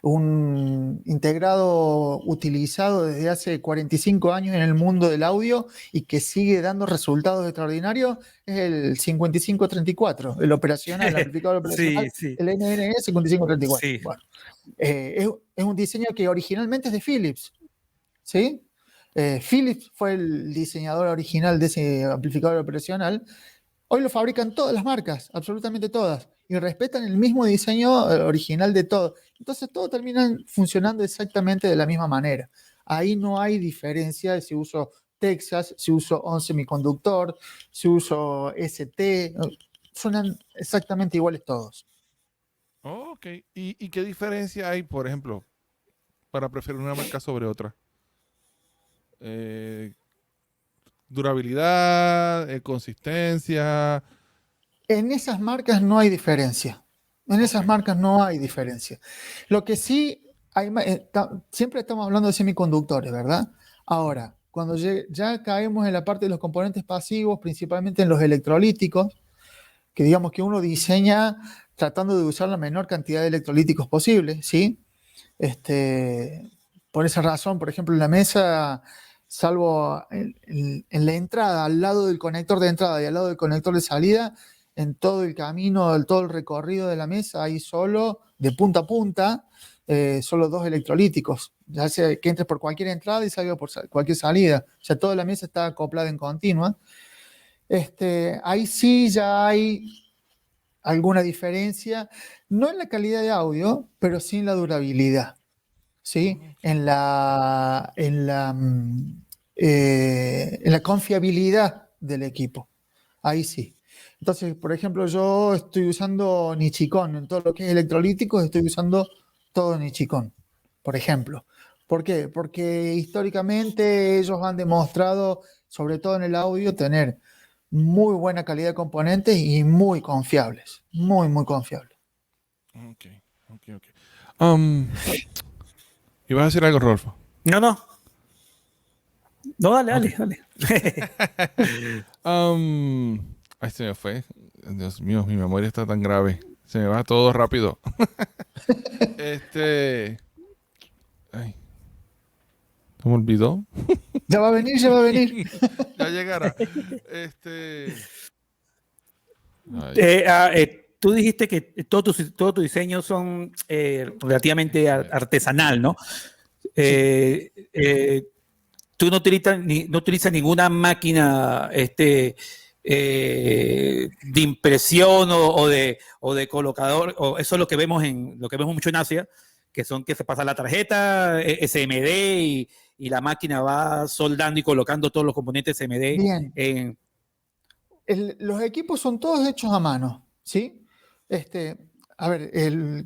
un integrado utilizado desde hace 45 años en el mundo del audio y que sigue dando resultados extraordinarios es el 5534, el operacional, el amplificador operacional, Sí. el NNE 5534. Sí. Bueno, es un diseño que originalmente es de Philips, ¿sí? Philips fue el diseñador original de ese amplificador operacional. Hoy lo fabrican todas las marcas, absolutamente todas, y respetan el mismo diseño original de todo. Entonces todo termina funcionando exactamente de la misma manera. Ahí no hay diferencia de si uso Texas, si uso ON Semiconductor, si uso ST, suenan exactamente iguales todos. Oh, ok. ¿Y qué diferencia hay, por ejemplo, para preferir una marca sobre otra? Durabilidad, consistencia. En esas marcas no hay diferencia. En esas marcas no hay diferencia. Lo que sí hay, siempre estamos hablando de semiconductores, ¿verdad? Ahora, cuando ya caemos en la parte de los componentes pasivos, principalmente en los electrolíticos, que digamos que uno diseña tratando de usar la menor cantidad de electrolíticos posible, ¿sí? Por esa razón, por ejemplo, en la mesa, salvo en la entrada, al lado del conector de entrada y al lado del conector de salida, en todo el camino, todo el recorrido de la mesa, hay solo, de punta a punta, solo 2 electrolíticos, ya sea que entres por cualquier entrada y salga por cualquier salida. O sea, toda la mesa está acoplada en continua. Ahí sí ya hay alguna diferencia, no en la calidad de audio, pero sí en la durabilidad, ¿sí? En la confiabilidad del equipo. Ahí sí. Entonces, por ejemplo, yo estoy usando Nichicon en todo lo que es electrolíticos, estoy usando todo Nichicon, por ejemplo. ¿Por qué? Porque históricamente ellos han demostrado, sobre todo en el audio, tener muy buena calidad de componentes y muy confiables. Muy, muy confiables. Ok. ¿Ibas a decir algo, Rolfo? No, no. No, dale. Ay, se me fue. Dios mío, mi memoria está tan grave. Se me va todo rápido. Ay. ¿Se me olvidó? Ya va a venir. Ya llegará. Ay. Tú dijiste que todo tu diseño son relativamente artesanal, ¿no? Tú no utilizas ninguna máquina de impresión o de colocador, o eso es lo que vemos mucho en Asia, que se pasa la tarjeta SMD y la máquina va soldando y colocando todos los componentes SMD. Bien. Los equipos son todos hechos a mano, ¿sí? A ver,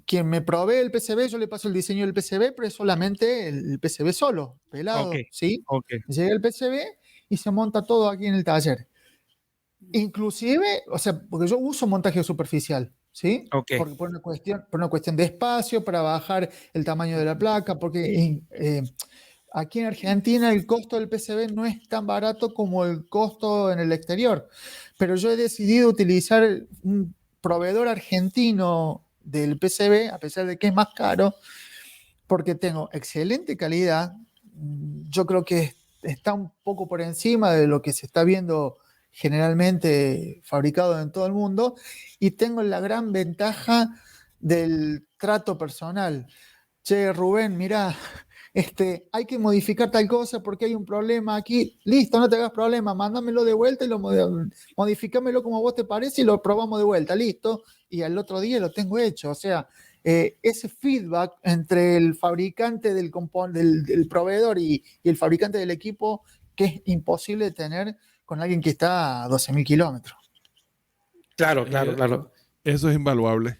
quien me provee el PCB, yo le paso el diseño del PCB, pero es solamente el PCB solo, pelado, ¿sí? Okay. Llega el PCB y se monta todo aquí en el taller. Inclusive, o sea, porque yo uso montaje superficial, ¿sí? Okay. Porque por una cuestión de espacio, para bajar el tamaño de la placa, porque aquí en Argentina el costo del PCB no es tan barato como el costo en el exterior, pero yo he decidido utilizar un proveedor argentino del PCB, a pesar de que es más caro, porque tengo excelente calidad. Yo creo que está un poco por encima de lo que se está viendo generalmente fabricado en todo el mundo, y tengo la gran ventaja del trato personal. Che, Rubén, mirá, hay que modificar tal cosa porque hay un problema aquí. Listo, no te hagas problema, mándamelo de vuelta y modifícamelo como vos te parece y lo probamos de vuelta, listo. Y al otro día lo tengo hecho. O sea, ese feedback entre el fabricante del proveedor y el fabricante del equipo, que es imposible tener con alguien que está a 12.000 kilómetros. Claro. Eso es invaluable.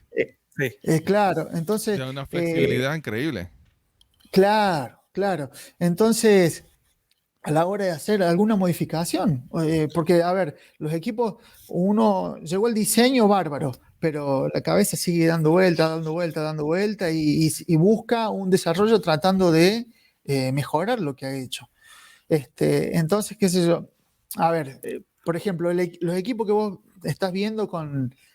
Sí. Claro, entonces... Da una flexibilidad increíble. Claro. Entonces, a la hora de hacer alguna modificación, porque, a ver, los equipos, uno llegó al diseño bárbaro, pero la cabeza sigue dando vuelta y busca un desarrollo tratando de mejorar lo que ha hecho. Entonces, qué sé yo, a ver, por ejemplo, los equipos que vos estás viendo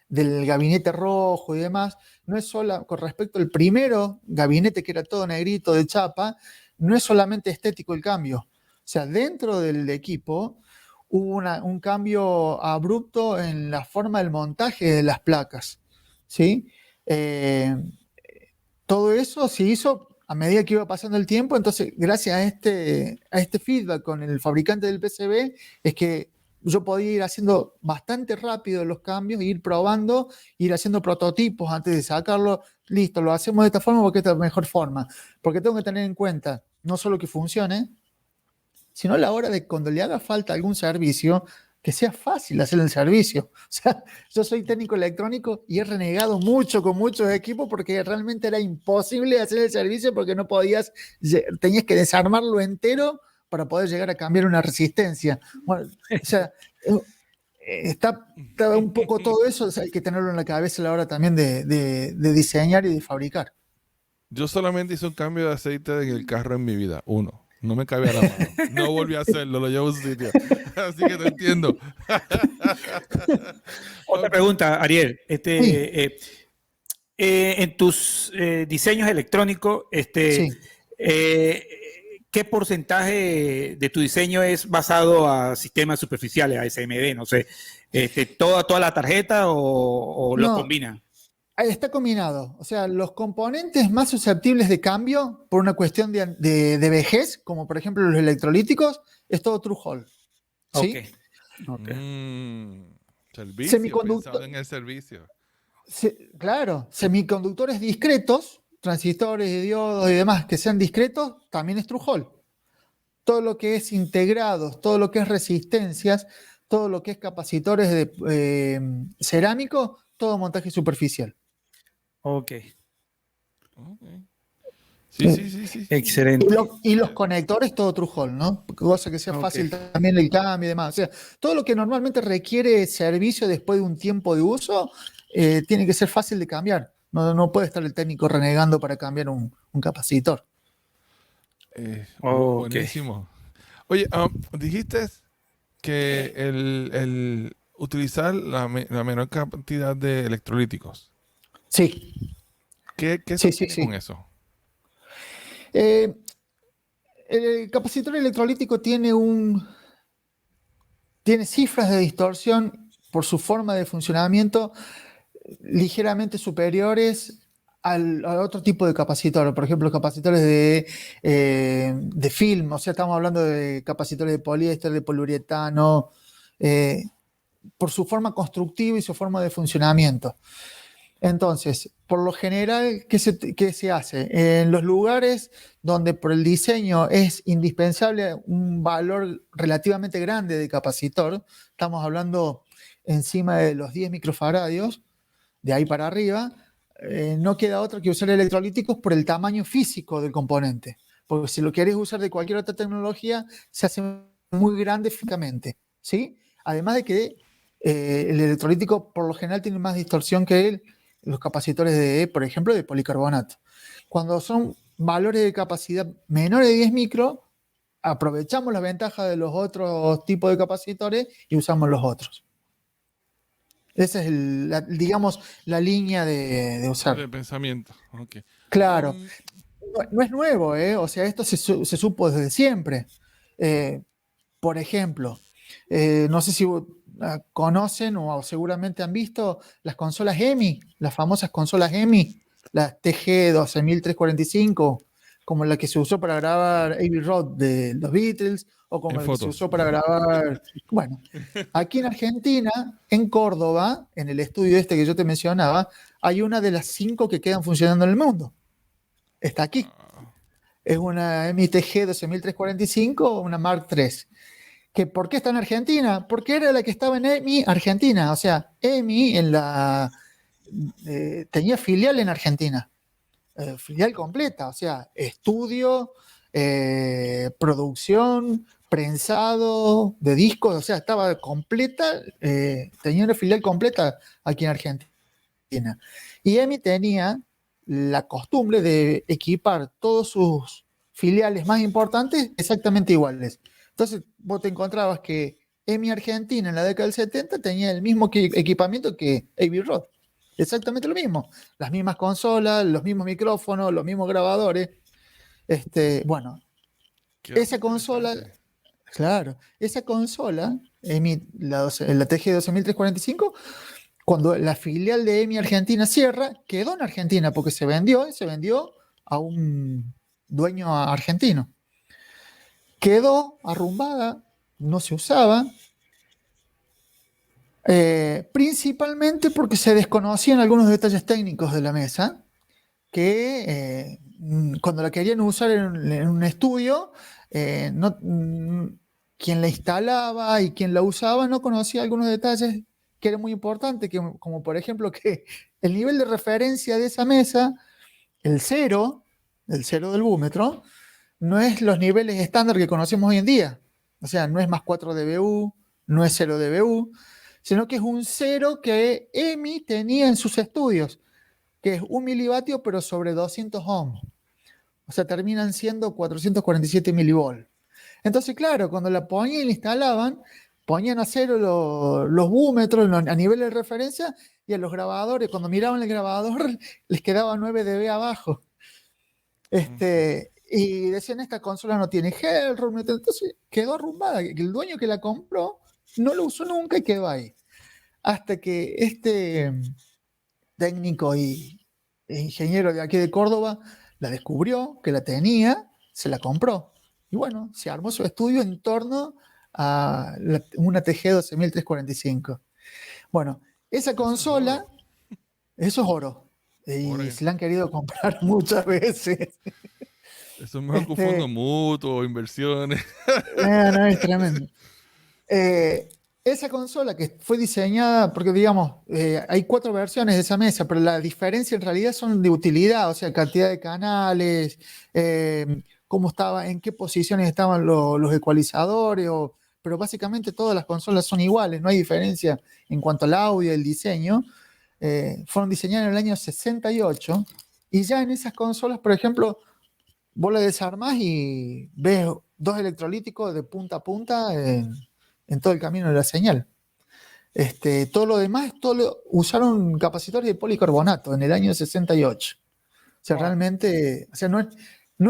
del gabinete rojo y demás, no es solo con respecto al primero gabinete que era todo negrito de chapa, no es solamente estético el cambio. O sea, dentro del equipo hubo un cambio abrupto en la forma del montaje de las placas, ¿sí? Todo eso se hizo a medida que iba pasando el tiempo. Entonces, gracias a este feedback con el fabricante del PCB, es que yo podía ir haciendo bastante rápido los cambios, ir probando, ir haciendo prototipos antes de sacarlo. Listo, lo hacemos de esta forma porque esta es la mejor forma. Porque tengo que tener en cuenta no solo que funcione, sino a la hora de cuando le haga falta algún servicio, que sea fácil hacer el servicio. O sea, yo soy técnico electrónico y he renegado mucho con muchos equipos porque realmente era imposible hacer el servicio porque no podías, tenías que desarmarlo entero para poder llegar a cambiar una resistencia. Bueno, o sea, está un poco todo eso, o sea, hay que tenerlo en la cabeza a la hora también de diseñar y de fabricar. Yo solamente hice un cambio de aceite en el carro en mi vida, uno. No me cabía la mano. No volví a hacerlo, lo llevo a un sitio. Así que te entiendo. Otra pregunta, Ariel. Sí. En tus diseños electrónicos, Sí. ¿qué porcentaje de tu diseño es basado a sistemas superficiales, a SMD? No sé, ¿toda la tarjeta o lo No. combina? Está combinado. O sea, los componentes más susceptibles de cambio por una cuestión de vejez, como por ejemplo los electrolíticos, es todo True Hall. ¿Sí? Ok. Servicio, Semiconductor- pensado en el servicio. Claro, semiconductores discretos, transistores, diodos y demás que sean discretos, también es True Hall. Todo lo que es integrados, todo lo que es resistencias, todo lo que es capacitores de cerámico, todo montaje superficial. Ok. Sí. Excelente. Y los conectores, todo True Hall, ¿no? Cosa que sea Ok. fácil también el cambio y demás. O sea, todo lo que normalmente requiere servicio después de un tiempo de uso, tiene que ser fácil de cambiar. No puede estar el técnico renegando para cambiar un capacitor. Ok. Buenísimo. Oye, dijiste que el utilizar la menor cantidad de electrolíticos. Sí. ¿Qué Sí, se sí, tiene sí. con eso? El capacitor electrolítico tiene cifras de distorsión por su forma de funcionamiento ligeramente superiores a otro tipo de capacitor. Por ejemplo, capacitores de film, o sea, estamos hablando de capacitores de poliéster, de poliuretano, por su forma constructiva y su forma de funcionamiento. Entonces, por lo general, ¿qué se hace? En los lugares donde por el diseño es indispensable un valor relativamente grande de capacitor, estamos hablando encima de los 10 microfaradios, de ahí para arriba, no queda otra que usar electrolíticos por el tamaño físico del componente. Porque si lo quieres usar de cualquier otra tecnología, se hace muy grande físicamente, ¿sí? Además de que el electrolítico por lo general tiene más distorsión que los capacitores por ejemplo, de policarbonato. Cuando son valores de capacidad menores de 10 micro, aprovechamos la ventaja de los otros tipos de capacitores y usamos los otros. Esa es, digamos, la línea de usar. De pensamiento. Okay. Claro. No es nuevo, ¿eh? O sea, esto se supo desde siempre. Por ejemplo, no sé si conocen o seguramente han visto las consolas EMI, las famosas consolas EMI, las TG-12345, como la que se usó para grabar Abbey Road de los Beatles, o como la que se usó para grabar... Bueno, aquí en Argentina, en Córdoba, en el estudio este que yo te mencionaba, hay una de las 5 que quedan funcionando en el mundo. Está aquí. Es una MTG 12345, una Mark III. ¿Por qué está en Argentina? Porque era la que estaba en EMI Argentina. O sea, EMI tenía filial en Argentina. Filial completa. O sea, estudio, producción, prensado de discos. O sea, estaba completa. Tenía una filial completa aquí en Argentina. Y EMI tenía la costumbre de equipar todos sus filiales más importantes exactamente iguales. Entonces, vos te encontrabas que EMI Argentina en la década del 70 tenía el mismo equipamiento que Abbey Road. Exactamente lo mismo. Las mismas consolas, los mismos micrófonos, los mismos grabadores. Bueno, esa consola, claro, esa consola, EMI, la TG-12345, cuando la filial de EMI Argentina cierra, quedó en Argentina porque se vendió a un dueño argentino. Quedó arrumbada, no se usaba, principalmente porque se desconocían algunos detalles técnicos de la mesa que cuando la querían usar en un estudio, quien la instalaba y quien la usaba no conocía algunos detalles que eran muy importantes, como por ejemplo que el nivel de referencia de esa mesa, el cero del búmetro, no es los niveles estándar que conocemos hoy en día. O sea, no es más 4 dBu, no es 0 dBu, sino que es un cero que EMI tenía en sus estudios, que es 1 milivatio pero sobre 200 ohms. O sea, terminan siendo 447 milivolts. Entonces, claro, cuando la ponían y la instalaban, ponían a cero los búmetros a nivel de referencia y a los grabadores, cuando miraban el grabador, les quedaba 9 dB abajo. Y decían, esta consola no tiene headroom, entonces quedó arrumbada. El dueño que la compró no lo usó nunca y quedó ahí. Hasta que este técnico e ingeniero de aquí de Córdoba la descubrió, que la tenía, se la compró. Y bueno, se armó su estudio en torno a una TG 12345. Bueno, esa consola, eso es oro. Y Oro. se la han querido comprar muchas veces. Eso es mejor que un fondo mutuo, inversiones. No, es tremendo. Esa consola que fue diseñada, porque digamos, hay 4 versiones de esa mesa, pero la diferencia en realidad son de utilidad, o sea, cantidad de canales, cómo estaba, en qué posiciones estaban los ecualizadores, pero básicamente todas las consolas son iguales, no hay diferencia en cuanto al audio y el diseño. Fueron diseñadas en el año 68 y ya en esas consolas, por ejemplo, vos la desarmás y ves 2 electrolíticos de punta a punta en todo el camino de la señal. Todo lo demás, usaron capacitores de policarbonato en el año 68. O sea, realmente, o sea, no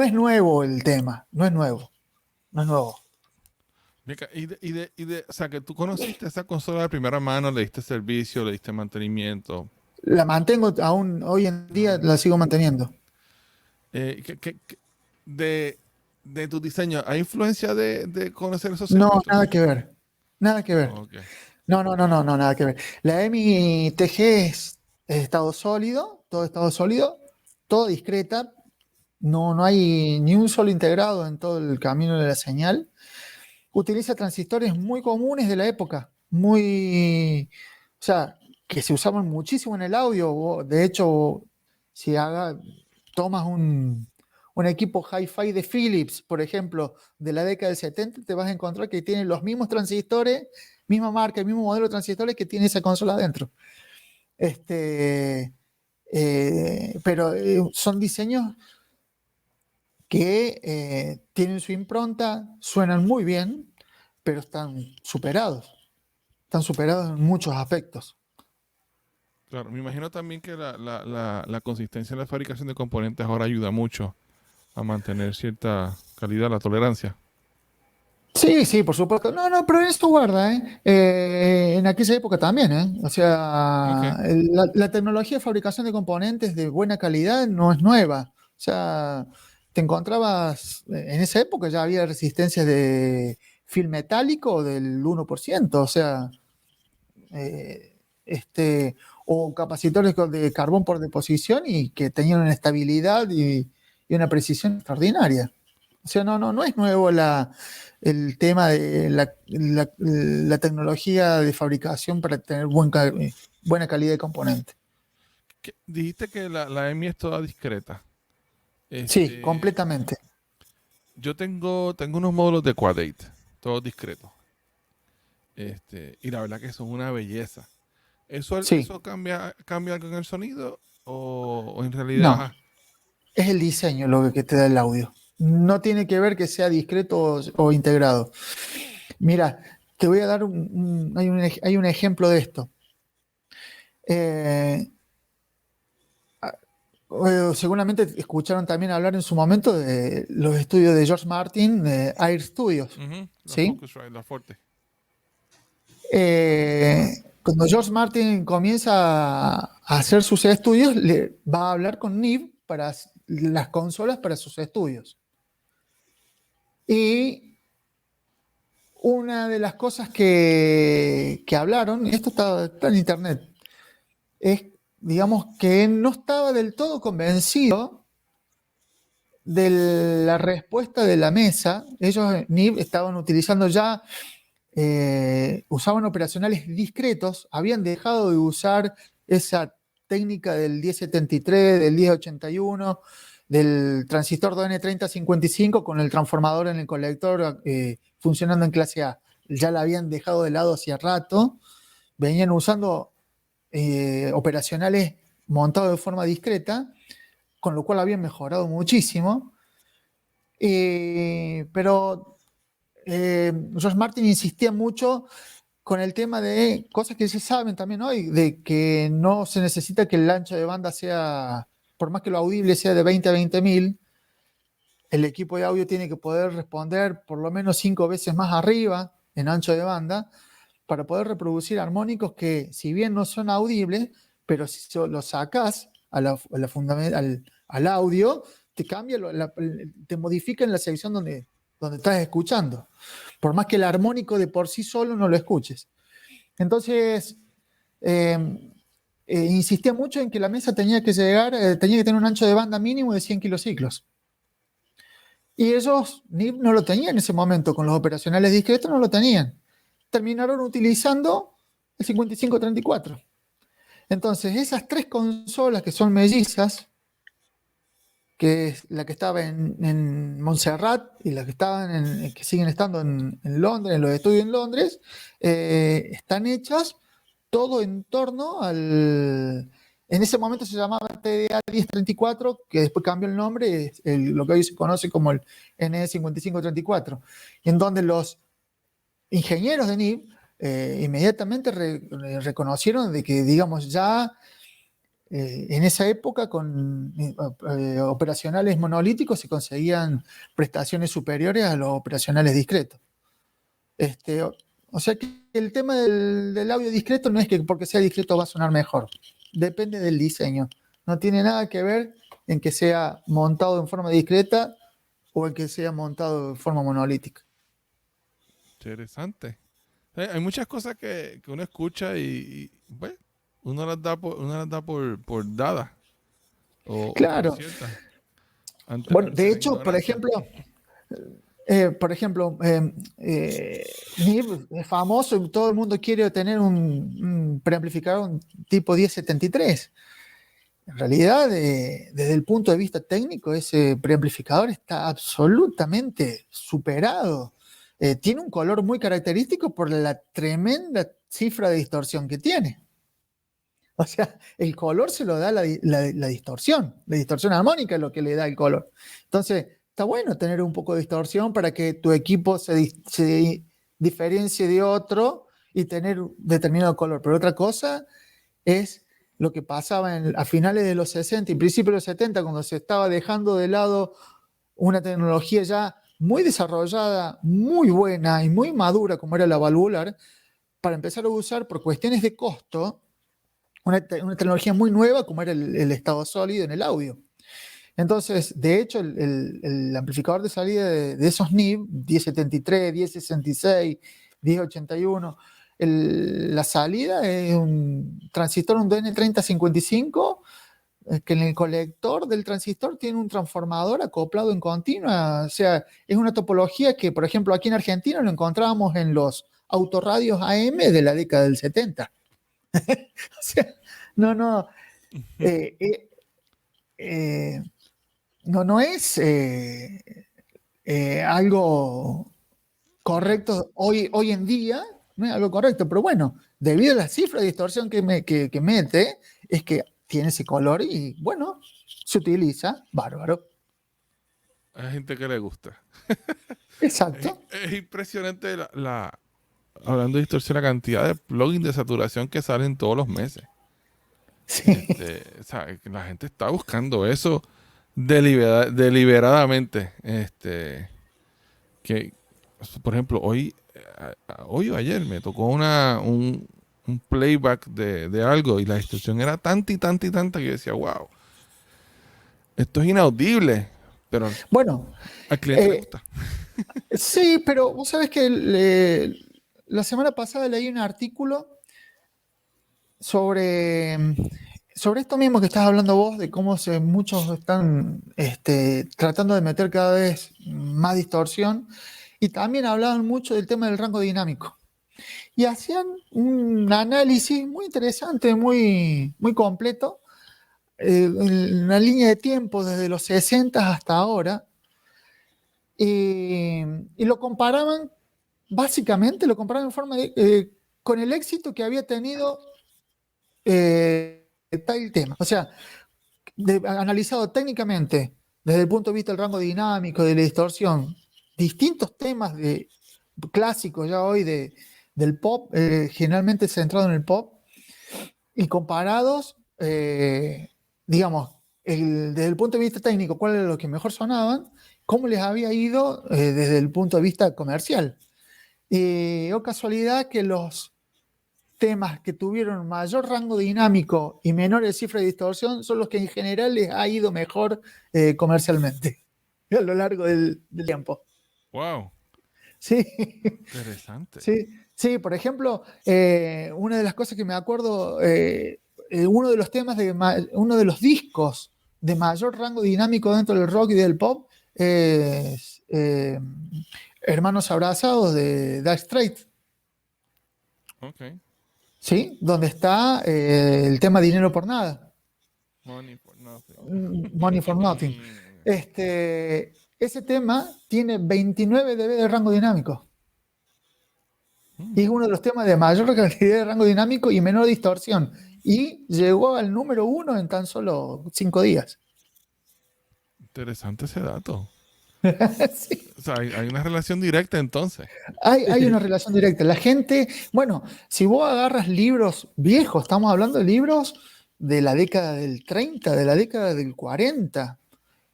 es nuevo el tema, no es nuevo. O sea, que tú conociste esa consola de primera mano, le diste servicio, le diste mantenimiento. La mantengo aún, hoy en día la sigo manteniendo. De tu diseño, ¿hay influencia de conocer esos No, circuitos? nada que ver. Nada que ver. Ok. No, nada que ver. La EMI TG es estado sólido, todo discreta. No hay ni un solo integrado en todo el camino de la señal. Utiliza transistores muy comunes de la época, o sea, que se usaban muchísimo en el audio. De hecho, si tomas un equipo hi-fi de Philips, por ejemplo, de la década del 70, te vas a encontrar que tiene los mismos transistores, misma marca, el mismo modelo de transistores que tiene esa consola adentro. Pero son diseños que tienen su impronta, suenan muy bien, pero están superados en muchos aspectos. Claro, me imagino también que la consistencia en la fabricación de componentes ahora ayuda mucho a mantener cierta calidad, la tolerancia. Sí, por supuesto. No, pero esto guarda, en aquella época también, O sea, la tecnología de fabricación de componentes de buena calidad no es nueva. O sea, te encontrabas, en esa época ya había resistencias de film metálico del 1%, o sea, o capacitores de carbón por deposición y que tenían una estabilidad y una precisión extraordinaria. O sea, no es nuevo el tema de la tecnología de fabricación para tener buena calidad de componente. Dijiste que la EMI es toda discreta. Sí, completamente. Yo tengo unos módulos de Quad 8, todos discretos. Y la verdad que son una belleza. ¿Eso cambia algo en el sonido? ¿O en realidad? No, es el diseño lo que te da el audio. No tiene que ver que sea discreto o integrado. Mira, te voy a dar hay un ejemplo de esto. Seguramente escucharon también hablar en su momento de los estudios de George Martin, Air Studios. ¿Sí? Focusrite, la Forte. Cuando George Martin comienza a hacer sus estudios, le va a hablar con Neve para las consolas para sus estudios. Y una de las cosas que hablaron, y esto está en internet, es, digamos, que no estaba del todo convencido de la respuesta de la mesa. Ellos, Neve, estaban utilizando ya, usaban operacionales discretos, habían dejado de usar esa técnica del 1073, del 1081, del transistor 2N3055 con el transformador en el colector funcionando en clase A. Ya la habían dejado de lado hacía rato. Venían usando operacionales montados de forma discreta, con lo cual habían mejorado muchísimo. Pero George Martin insistía mucho con el tema de cosas que se saben también hoy, de que no se necesita que el ancho de banda sea, por más que lo audible sea de 20 a 20.000, el equipo de audio tiene que poder responder por lo menos 5 veces más arriba en ancho de banda para poder reproducir armónicos que, si bien no son audibles, pero si los sacas al audio, te cambia, te modifica en la sección donde estás escuchando, por más que el armónico de por sí solo no lo escuches. Entonces, insistía mucho en que la mesa tenía que tener un ancho de banda mínimo de 100 kilociclos. Y ellos no lo tenían en ese momento, con los operacionales discretos no lo tenían. Terminaron utilizando el 5534. Entonces, esas 3 consolas que son mellizas, que es la que estaba en Montserrat y la que que siguen estando en Londres, en los estudios en Londres, están hechas todo en torno al... En ese momento se llamaba TDA 1034, que después cambió el nombre, lo que hoy se conoce como el NE5534, en donde los ingenieros de NIB inmediatamente reconocieron de que, digamos, ya en esa época con operacionales monolíticos se conseguían prestaciones superiores a los operacionales discretos. O sea que el tema del audio discreto no es que porque sea discreto va a sonar mejor. Depende del diseño. No tiene nada que ver en que sea montado en forma discreta o en que sea montado de forma monolítica. Interesante. Hay muchas cosas que uno escucha y bueno, uno las da por dadas. Claro. O por ciertas. Bueno, de hecho, por ejemplo, NIB es famoso y todo el mundo quiere tener un preamplificador un tipo 1073. En realidad, desde el punto de vista técnico, ese preamplificador está absolutamente superado. Tiene un color muy característico por la tremenda cifra de distorsión que tiene. O sea, el color se lo da la distorsión armónica es lo que le da el color. Entonces, está bueno tener un poco de distorsión para que tu equipo se diferencie de otro y tener determinado color. Pero otra cosa es lo que pasaba a finales de los 60 y principios de los 70, cuando se estaba dejando de lado una tecnología ya muy desarrollada, muy buena y muy madura, como era la valvular, para empezar a usar por cuestiones de costo una tecnología muy nueva como era el estado sólido en el audio. Entonces, de hecho, el amplificador de salida de esos NIB, 1073, 1066, 1081, la salida es un transistor, un DN3055, que en el colector del transistor tiene un transformador acoplado en continua. O sea, es una topología que, por ejemplo, aquí en Argentina lo encontrábamos en los autorradios AM de la década del 70. O sea, no es algo correcto hoy en día, no es algo correcto, pero bueno, debido a la cifra de distorsión que mete, es que tiene ese color y bueno, se utiliza, bárbaro. Hay gente que le gusta. Exacto. Es impresionante hablando de distorsión, la cantidad de plugins de saturación que salen todos los meses. Sí. O sea, la gente está buscando eso deliberadamente. Que, por ejemplo, hoy o ayer me tocó un playback de algo y la distorsión era tanta y tanta y tanta que yo decía, wow, esto es inaudible. Pero bueno, al cliente le gusta. Sí, pero vos sabés que la semana pasada leí un artículo sobre esto mismo que estás hablando vos, de cómo muchos están tratando de meter cada vez más distorsión, y también hablaban mucho del tema del rango dinámico. Y hacían un análisis muy interesante, muy, muy completo, en una línea de tiempo desde los 60 hasta ahora, y lo comparaban, básicamente lo comparaban en forma con el éxito que había tenido tal tema. O sea, analizado técnicamente desde el punto de vista del rango dinámico, de la distorsión, distintos temas clásicos ya hoy del pop, generalmente centrado en el pop, y comparados, digamos, desde el punto de vista técnico, cuál era lo que mejor sonaban, cómo les había ido desde el punto de vista comercial. O casualidad que los temas que tuvieron mayor rango dinámico y menores cifras de distorsión son los que en general les ha ido mejor comercialmente a lo largo del tiempo. Wow. Sí. Interesante. Sí, por ejemplo, una de las cosas que me acuerdo, uno de los temas uno de los discos de mayor rango dinámico dentro del rock y del pop es Hermanos Abrazados de Dire Straits. Ok. ¿Sí? Donde está el tema Dinero por Nada. Money for nothing. Money for Nothing. Ese tema tiene 29 dB de rango dinámico. Y es uno de los temas de mayor cantidad de rango dinámico y menor distorsión. Y llegó al número 1 en tan solo 5 días. Interesante ese dato. Sí. O sea, hay una relación directa entonces. Hay una relación directa. La gente, bueno, si vos agarras libros viejos, estamos hablando de libros de la década del 30, de la década del 40,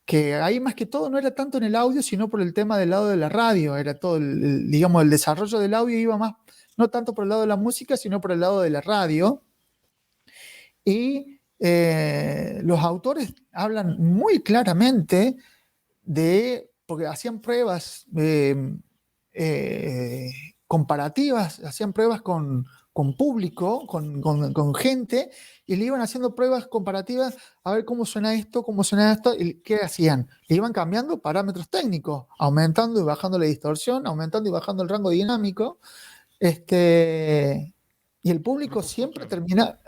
que ahí más que todo no era tanto en el audio, sino por el tema del lado de la radio. Era todo, digamos, el desarrollo del audio iba más, no tanto por el lado de la música, sino por el lado de la radio. Y los autores hablan muy claramente porque hacían pruebas comparativas, hacían pruebas con público, con gente, y le iban haciendo pruebas comparativas a ver cómo suena esto, y qué hacían. Le iban cambiando parámetros técnicos, aumentando y bajando la distorsión, aumentando y bajando el rango dinámico, y el público siempre terminaba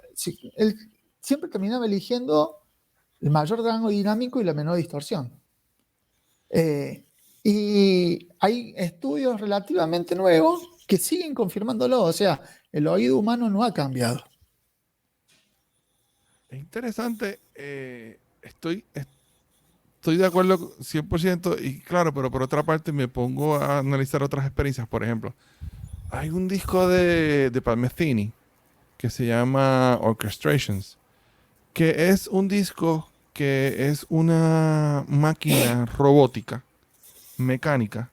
eligiendo el mayor rango dinámico y la menor distorsión. Y hay estudios relativamente nuevos que siguen confirmándolo, o sea, el oído humano no ha cambiado. Es interesante. Estoy de acuerdo 100% y claro, pero por otra parte me pongo a analizar otras experiencias. Por ejemplo, hay un disco de Pat Metheny que se llama Orchestrations, que es un disco que es una máquina robótica, mecánica,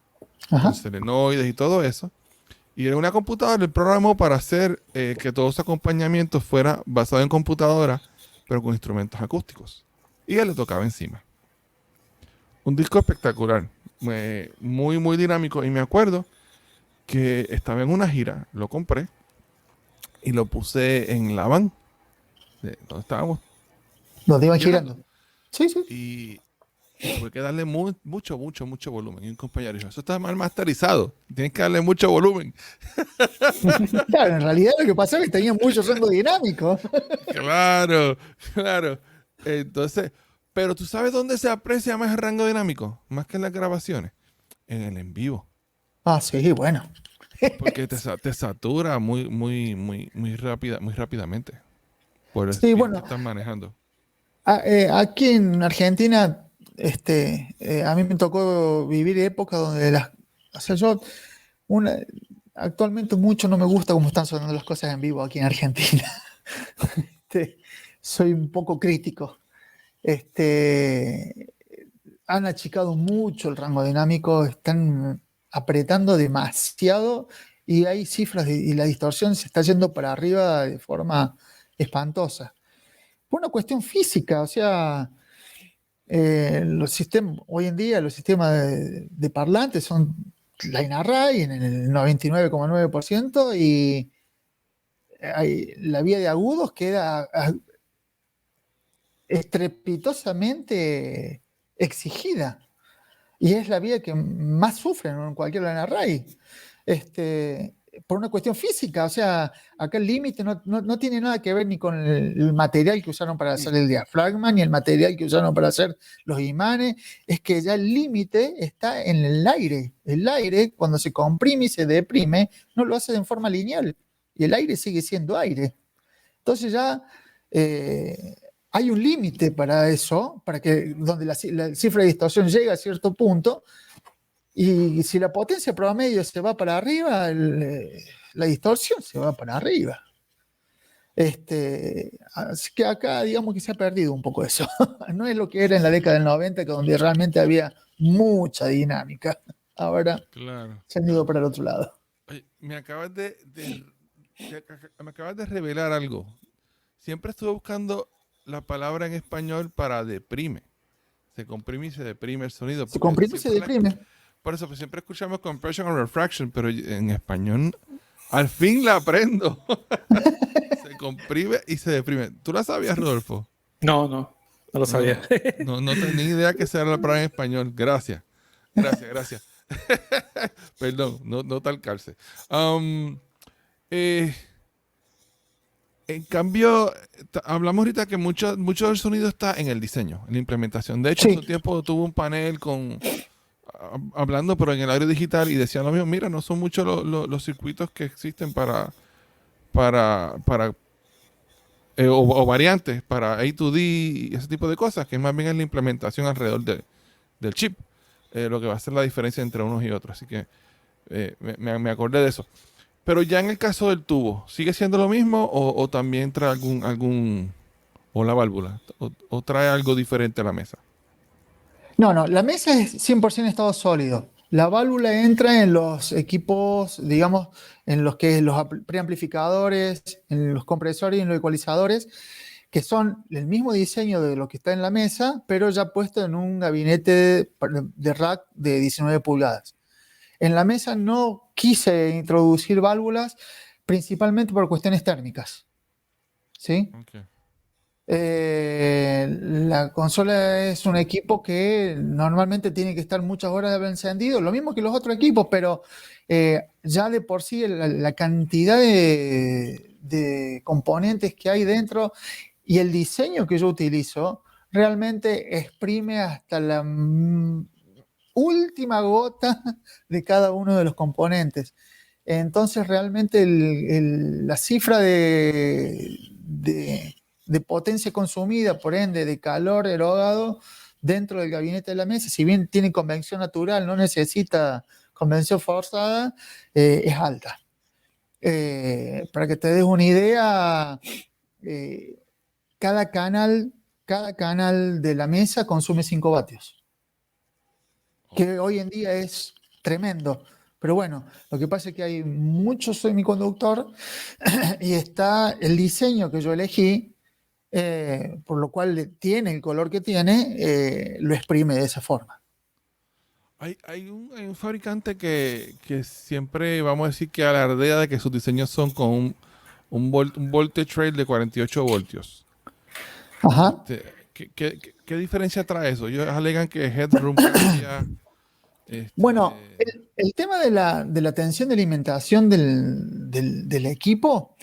con solenoides y todo eso. Y era una computadora, el programó para hacer que todo ese acompañamiento fuera basado en computadora, pero con instrumentos acústicos. Y él le tocaba encima. Un disco espectacular, muy, muy dinámico. Y me acuerdo que estaba en una gira, lo compré y lo puse en la van, donde estábamos. Los iban girando. Sí. Y tuve que darle mucho volumen. Y un compañero dijo, eso está mal masterizado. Tienes que darle mucho volumen. Claro, en realidad lo que pasaba es que tenía mucho rango dinámico. Claro. Entonces, pero ¿tú sabes dónde se aprecia más el rango dinámico? Más que en las grabaciones. En el en vivo. Ah, sí, bueno. Porque te satura muy rápidamente. Por eso Sí, que bueno. están manejando. Aquí en Argentina, a mí me tocó vivir épocas donde actualmente mucho no me gusta cómo están sonando las cosas en vivo aquí en Argentina. Soy un poco crítico. Han achicado mucho el rango dinámico, están apretando demasiado y hay cifras y la distorsión se está yendo para arriba de forma espantosa. Por una cuestión física, o sea, hoy en día los sistemas de parlantes son line array en el 99,9% y la vía de agudos queda estrepitosamente exigida y es la vía que más sufren en cualquier line array. Por una cuestión física, o sea, acá el límite no tiene nada que ver ni con el material que usaron para hacer el diafragma, ni el material que usaron para hacer los imanes, es que ya el límite está en el aire. El aire, cuando se comprime y se deprime, no lo hace de forma lineal, y el aire sigue siendo aire. Entonces ya hay un límite para eso, para que donde la cifra de distorsión llega a cierto punto, y si la potencia promedio se va para arriba, la distorsión se va para arriba. Así que acá digamos que se ha perdido un poco eso. No es lo que era en la década del 90, que donde realmente había mucha dinámica. Ahora Claro. se han ido para el otro lado. Oye, me acabas de revelar algo. Siempre estuve buscando la palabra en español para deprime. Se comprime y se deprime el sonido. Se porque comprime y se siempre deprime. por eso, pues siempre escuchamos compression o refraction, pero en español al fin la aprendo. Se comprime y se deprime. ¿Tú la sabías, Rodolfo? No lo sabía. No tenía idea que esa era la palabra en español. Gracias. Perdón, no tal calce. En cambio, hablamos ahorita que mucho del sonido está en el diseño, en la implementación. De hecho, Sí. hace un tiempo tuve un panel hablando, pero en el área digital, y decían lo mismo: mira, no son muchos los circuitos que existen o variantes para A2D y ese tipo de cosas, que más bien es la implementación alrededor del chip, lo que va a hacer la diferencia entre unos y otros. Así que me acordé de eso. Pero ya en el caso del tubo, ¿sigue siendo lo mismo o también trae o la válvula, o trae algo diferente a la mesa? No, la mesa es 100% estado sólido. La válvula entra en los equipos, digamos, en los que los preamplificadores, en los compresores y en los ecualizadores, que son el mismo diseño de lo que está en la mesa, pero ya puesto en un gabinete de rack de 19 pulgadas. En la mesa no quise introducir válvulas, principalmente por cuestiones térmicas. ¿Sí? Okay. La consola es un equipo que normalmente tiene que estar muchas horas de haber encendido, lo mismo que los otros equipos, pero ya de por sí la cantidad de componentes que hay dentro y el diseño que yo utilizo realmente exprime hasta la última gota de cada uno de los componentes. Entonces realmente la cifra de potencia consumida, por ende de calor erogado dentro del gabinete de la mesa, si bien tiene convección natural, no necesita convección forzada, es alta. Para que te des una idea, cada canal de la mesa consume 5 vatios, que hoy en día es tremendo. Pero bueno, lo que pasa es que hay mucho semiconductor y está el diseño que yo elegí, por lo cual tiene el color que tiene, lo exprime de esa forma. Hay un fabricante que siempre, vamos a decir, que alardea de que sus diseños son con un voltage rail de 48 voltios. Ajá. ¿Qué diferencia trae eso? Ellos alegan que headroom cambia. Bueno, el tema de la tensión de alimentación del equipo,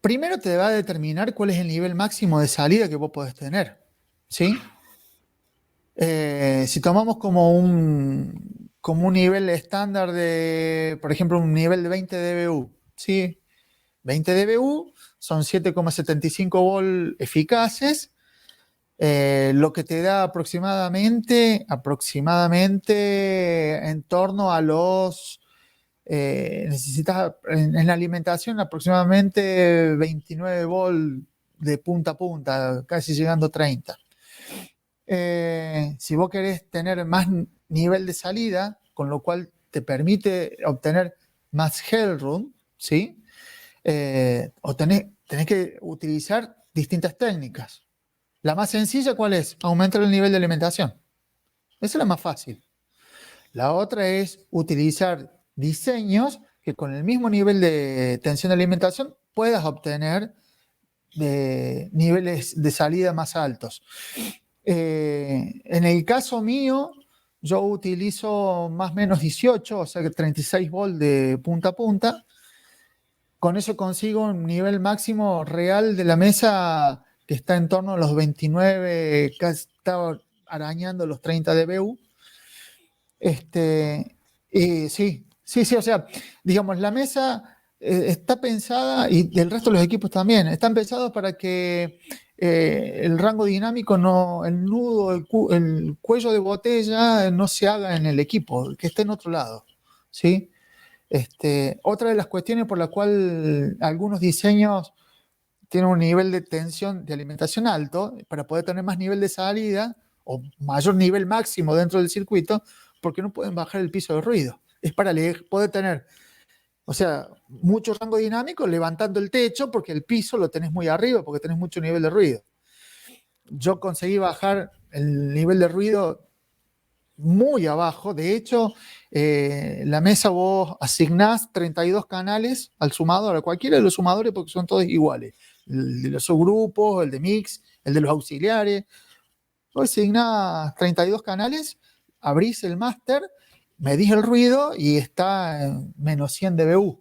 primero te va a determinar cuál es el nivel máximo de salida que vos podés tener, ¿sí? Si tomamos como un nivel estándar de, por ejemplo, un nivel de 20 dBu, ¿sí? 20 dBu son 7,75 volt eficaces, lo que te da aproximadamente en torno a los... necesitas en la alimentación aproximadamente 29 volt de punta a punta, casi llegando a 30. Si vos querés tener más nivel de salida, con lo cual te permite obtener más headroom, ¿sí? Tenés que utilizar distintas técnicas. La más sencilla, ¿cuál es? Aumentar el nivel de alimentación. Esa es la más fácil. La otra es utilizar diseños que con el mismo nivel de tensión de alimentación puedas obtener de niveles de salida más altos. En el caso mío, yo utilizo más o menos 18, o sea que 36 volts de punta a punta. Con eso consigo un nivel máximo real de la mesa que está en torno a los 29, casi está arañando los 30 dBu. Sí, o sea, digamos, la mesa está pensada, y el resto de los equipos también, están pensados para que el rango dinámico, no, el nudo, el cuello de botella no se haga en el equipo, que esté en otro lado, ¿sí? Otra de las cuestiones por la cual algunos diseños tienen un nivel de tensión de alimentación alto, para poder tener más nivel de salida o mayor nivel máximo dentro del circuito, porque no pueden bajar el piso de ruido. Es para poder tener, o sea, mucho rango dinámico levantando el techo, porque el piso lo tenés muy arriba, porque tenés mucho nivel de ruido. Yo conseguí bajar el nivel de ruido muy abajo. De hecho, la mesa vos asignás 32 canales al sumador, a cualquiera de los sumadores, porque son todos iguales. El de los subgrupos, el de mix, el de los auxiliares. Vos asignás 32 canales, abrís el máster, medís el ruido y está en menos 100 dBu.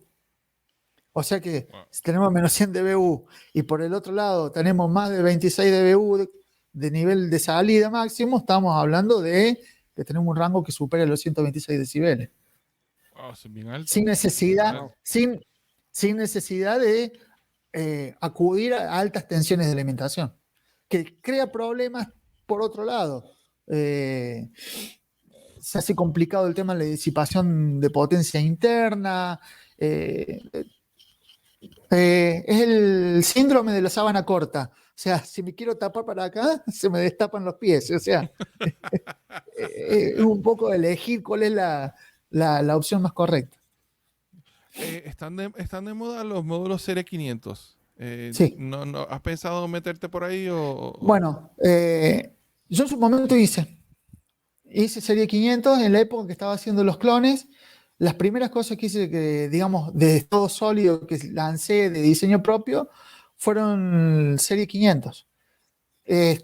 O sea que si tenemos menos 100 dBu y por el otro lado tenemos más de 26 dBu de nivel de salida máximo, estamos hablando de que tenemos un rango que supera los 126 decibeles. Wow, eso es bien alto. Sin necesidad de acudir a altas tensiones de alimentación, que crea problemas por otro lado. Se hace complicado el tema de la disipación de potencia interna. Es el síndrome de la sábana corta. O sea, si me quiero tapar para acá, se me destapan los pies. O sea, es un poco elegir cuál es la opción más correcta. Están de moda los módulos Serie 500. Sí. ¿No has pensado meterte por ahí? Bueno, yo en su momento hice Serie 500 en la época que estaba haciendo los clones. Las primeras cosas que hice, digamos, de estado sólido que lancé de diseño propio, fueron Serie 500. Y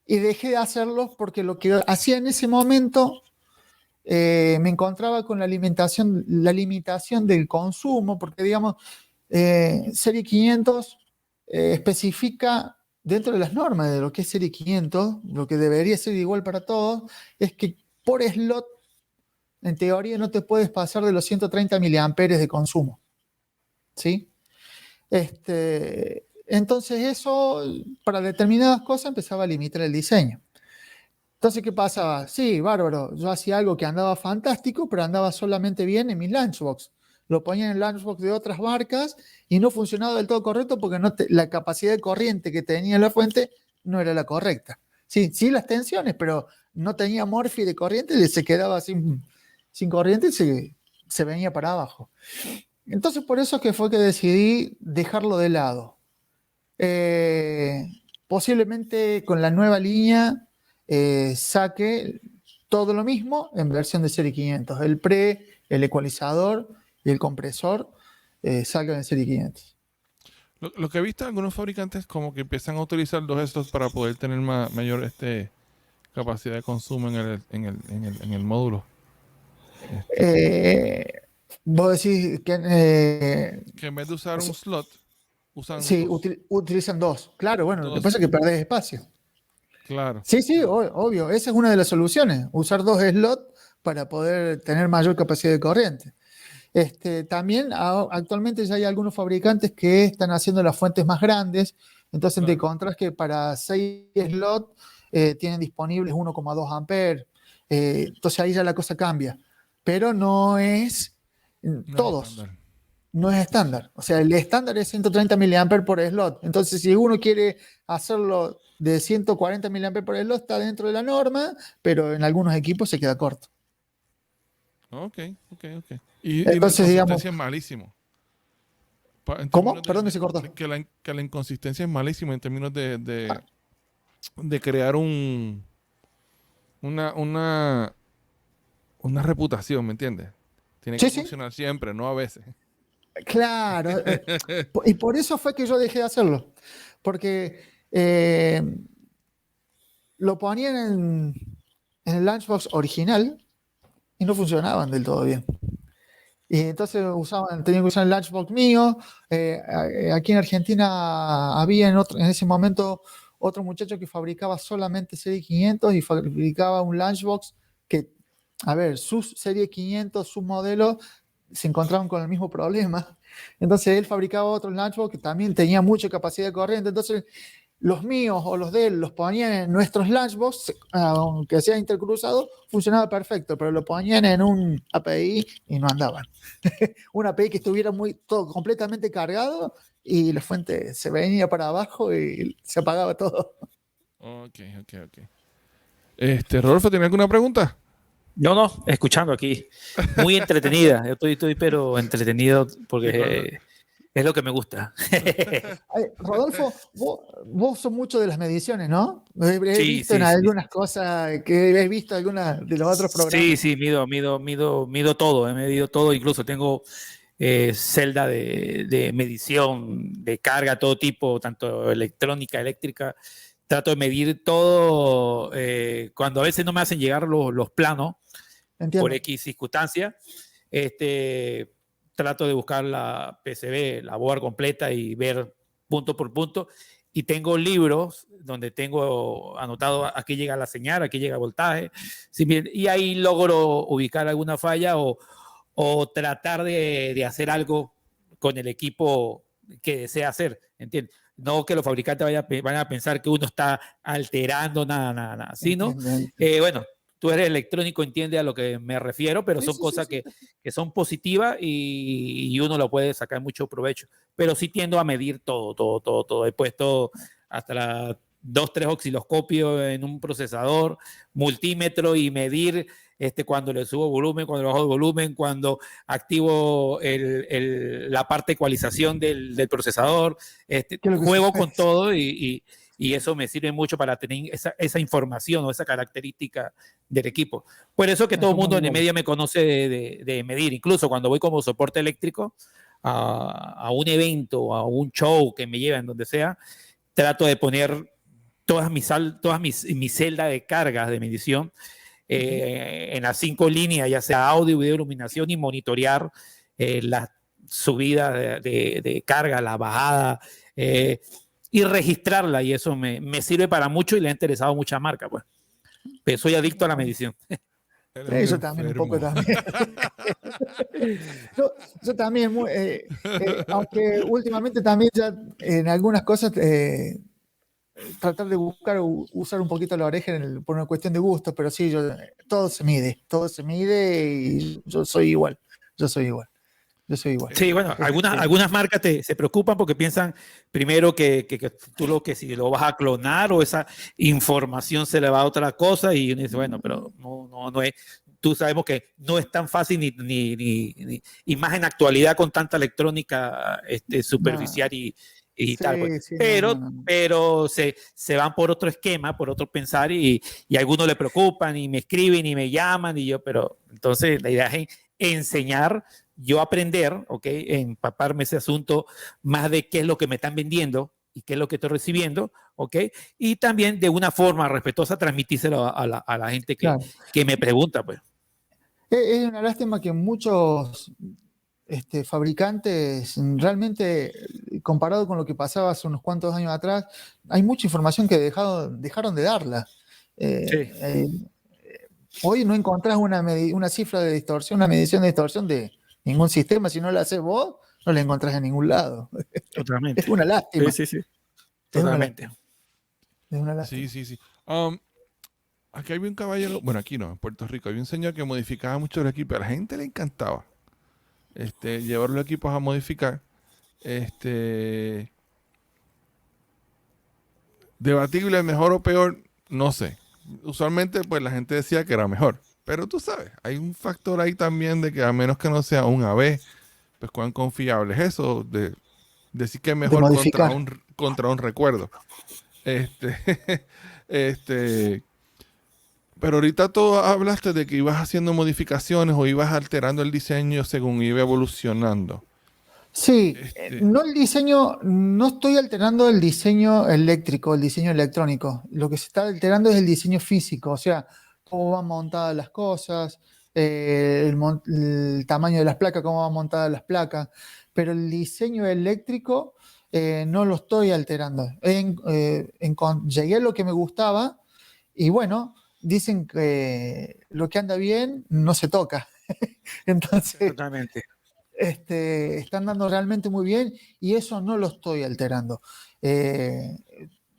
dejé de hacerlos porque lo que hacía en ese momento me encontraba con la limitación del consumo, porque, digamos, Serie 500 especifica dentro de las normas de lo que es Serie 500, lo que debería ser igual para todos, es que por slot, en teoría, no te puedes pasar de los 130 miliamperes de consumo. ¿Sí? Entonces eso, para determinadas cosas, empezaba a limitar el diseño. Entonces, ¿qué pasaba? Sí, bárbaro, yo hacía algo que andaba fantástico, pero andaba solamente bien en mis lunchbox. Lo ponía en el lunchbox de otras marcas y no funcionaba del todo correcto porque la capacidad de corriente que tenía la fuente no era la correcta. Sí, las tensiones, pero no tenía morphy de corriente y se quedaba sin corriente y se venía para abajo. Entonces, por eso que fue que decidí dejarlo de lado. Posiblemente con la nueva línea saque todo lo mismo en versión de Serie 500. El el ecualizador y el compresor salgan en Serie 500. Lo que he visto algunos fabricantes como que empiezan a utilizar dos slots para poder tener mayor capacidad de consumo en el módulo. Vos decís que en vez de usar un slot, usan sí, dos. utilizan dos. Claro, bueno, Dos. lo que pasa es que perdés espacio. Claro. Sí, obvio. Esa es una de las soluciones. Usar dos slots para poder tener mayor capacidad de corriente. También actualmente ya hay algunos fabricantes que están haciendo las fuentes más grandes. Entonces te encontrás que para 6 slots tienen disponibles 1,2 amperes. Entonces ahí ya la cosa cambia. Pero no es todos. No es estándar. O sea, el estándar es 130 mA por slot. Entonces, si uno quiere hacerlo de 140 mA por slot, está dentro de la norma, pero en algunos equipos se queda corto. Ok. Y entonces, la digamos, inconsistencia es malísimo. ¿Cómo? Perdón, se cortó. Que la inconsistencia es malísima en términos de crear una reputación, ¿me entiendes? Tiene que funcionar siempre, no a veces. Claro. Y por eso fue que yo dejé de hacerlo. Porque lo ponían en el lunchbox original y no funcionaban del todo bien. Y entonces tenían que usar el lunchbox mío. Aquí en Argentina había en ese momento otro muchacho que fabricaba solamente Serie 500 y fabricaba un lunchbox que, a ver, su Serie 500, su modelo, se encontraban con el mismo problema. Entonces él fabricaba otros lunchbox que también tenían mucha capacidad de corriente. Entonces los míos o los de él los ponían en nuestros lunchbox, aunque sea intercruzado, funcionaba perfecto, pero lo ponían en un API y no andaban. Un API que estuviera todo completamente cargado y la fuente se venía para abajo y se apagaba todo. Ok. Rodolfo, ¿tiene alguna pregunta? No, escuchando aquí. Muy entretenida. Yo estoy pero entretenido porque es lo que me gusta. Rodolfo, vos sos mucho de las mediciones, ¿no? He visto en sí. algunas cosas que he visto algunas de los otros programas. Sí, mido todo. He medido todo. Incluso tengo celda de medición, de carga, todo tipo, tanto electrónica, eléctrica. Trato de medir todo. Cuando a veces no me hacen llegar los planos, Entiendo. por X circunstancia, trato de buscar la PCB, la board completa y ver punto por punto. Y tengo libros donde tengo anotado aquí llega la señal, aquí llega el voltaje. Y ahí logro ubicar alguna falla o tratar de hacer algo con el equipo que desea hacer, ¿entiendes? No que los fabricantes vayan a pensar que uno está alterando nada, sino, bueno, tú eres electrónico, entiende a lo que me refiero, pero son cosas que son positivas y uno lo puede sacar mucho provecho. Pero sí tiendo a medir todo. He puesto hasta 2-3 osciloscopios en un procesador, multímetro y medir cuando le subo volumen, cuando le bajo volumen, cuando activo la parte de ecualización del procesador. Juego con todo y eso me sirve mucho para tener esa información o esa característica del equipo. Por eso que todo el mundo en el medio me conoce de medir. Incluso cuando voy como soporte eléctrico a un evento, a un show que me lleven donde sea, trato de poner todas mis celdas de cargas de medición en las 5 líneas, ya sea audio, video, iluminación, y monitorear la subida de carga, la bajada, y registrarla, y eso me sirve para mucho y le ha interesado a muchas marcas, pues. Pero soy adicto a la medición. Yo también, un poco también. yo también, aunque últimamente también ya en algunas cosas tratar de usar un poquito la oreja por una cuestión de gusto, pero sí, todo se mide y yo soy igual. Sí, bueno, algunas marcas se preocupan porque piensan primero que tú si lo vas a clonar o esa información se le va a otra cosa, y uno dice, bueno, pero no es. Tú sabemos que no es tan fácil y más en actualidad con tanta electrónica superficial y tal. Pues. Pero se van por otro esquema, por otro pensar, y a algunos le preocupan y me escriben y me llaman pero entonces la idea es enseñar, yo aprender, empaparme ese asunto más de qué es lo que me están vendiendo y qué es lo que estoy recibiendo, y también de una forma respetuosa transmitírselo a la gente que me pregunta, pues. Es una lástima que muchos fabricantes, realmente, comparado con lo que pasaba hace unos cuantos años atrás, hay mucha información que dejaron de darla. Hoy no encontrás una cifra de distorsión, una medición de distorsión de ningún sistema. Si no la haces vos, no la encontrás en ningún lado. Totalmente. Es una lástima. Sí. Totalmente. Es una lástima. Sí. Aquí había un caballero, bueno, aquí no, en Puerto Rico, había un señor que modificaba mucho el equipo. A la gente le encantaba llevar los equipos a modificar. Debatible, mejor o peor, no sé. Usualmente, pues la gente decía que era mejor. Pero tú sabes, hay un factor ahí también de que a menos que no sea un AB, pues cuán confiable es eso de decir que es mejor contra un recuerdo. Pero ahorita tú hablaste de que ibas haciendo modificaciones o ibas alterando el diseño según iba evolucionando. Sí, no el diseño, no estoy alterando el diseño eléctrico, el diseño electrónico. Lo que se está alterando es el diseño físico, o sea, cómo van montadas las cosas, el tamaño de las placas, cómo van montadas las placas. Pero el diseño eléctrico no lo estoy alterando. Llegué a lo que me gustaba y bueno, dicen que lo que anda bien no se toca. Entonces, Totalmente. están dando realmente muy bien y eso no lo estoy alterando.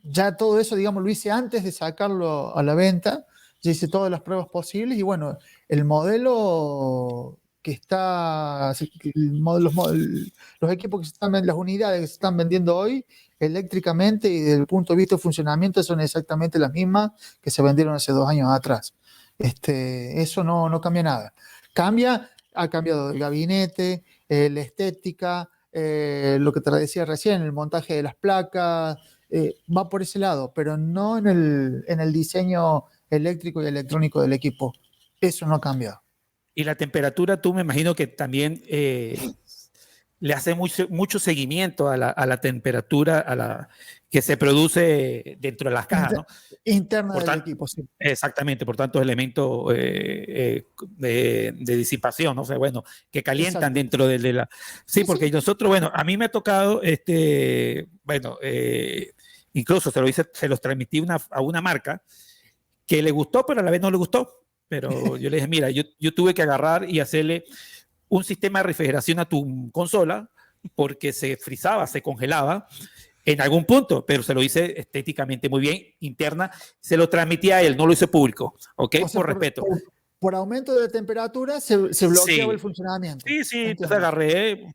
Ya todo eso, digamos, lo hice antes de sacarlo a la venta, ya hice todas las pruebas posibles y bueno, el modelo que está, los equipos que se están, las unidades que se están vendiendo hoy, eléctricamente y desde el punto de vista de funcionamiento, son exactamente las mismas que se vendieron hace 2 años atrás. Eso no cambia nada. Ha cambiado el gabinete, la estética, lo que te decía recién, el montaje de las placas, va por ese lado, pero no en el diseño eléctrico y electrónico del equipo. Eso no ha cambiado. Y la temperatura, tú me imagino que también le hace mucho seguimiento a la temperatura que se produce dentro de las cajas, ¿no? Interna del equipo, sí. Exactamente, por tantos elementos de disipación, ¿no? O sea, bueno, que calientan. Exacto. Dentro de la... Sí, porque nosotros, bueno, a mí me ha tocado, incluso se los transmití a una marca que le gustó, pero a la vez no le gustó. Pero yo le dije, mira, yo tuve que agarrar y hacerle un sistema de refrigeración a tu consola porque se frizaba, se congelaba en algún punto, pero se lo hice estéticamente muy bien, interna, se lo transmití a él, no lo hice público, ¿ok? O sea, por respeto. Por aumento de temperatura se bloqueaba el funcionamiento. Sí, entonces agarré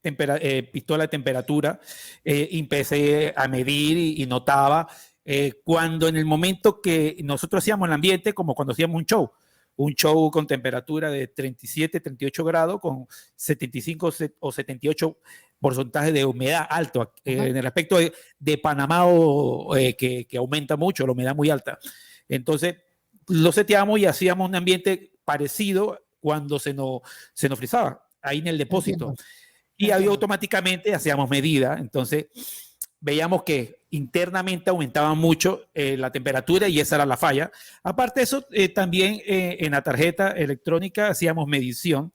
pistola de temperatura, empecé a medir y notaba cuando en el momento que nosotros hacíamos el ambiente, como cuando hacíamos un show con temperatura de 37, 38 grados, con 75 o 78 porcentaje de humedad alto, en el aspecto de Panamá que aumenta mucho, la humedad muy alta. Entonces, lo seteamos y hacíamos un ambiente parecido cuando se nos frizaba, ahí en el depósito. Entiendo. Y ahí automáticamente hacíamos medida, entonces veíamos que internamente aumentaba mucho la temperatura y esa era la falla. Aparte de eso, también en la tarjeta electrónica hacíamos medición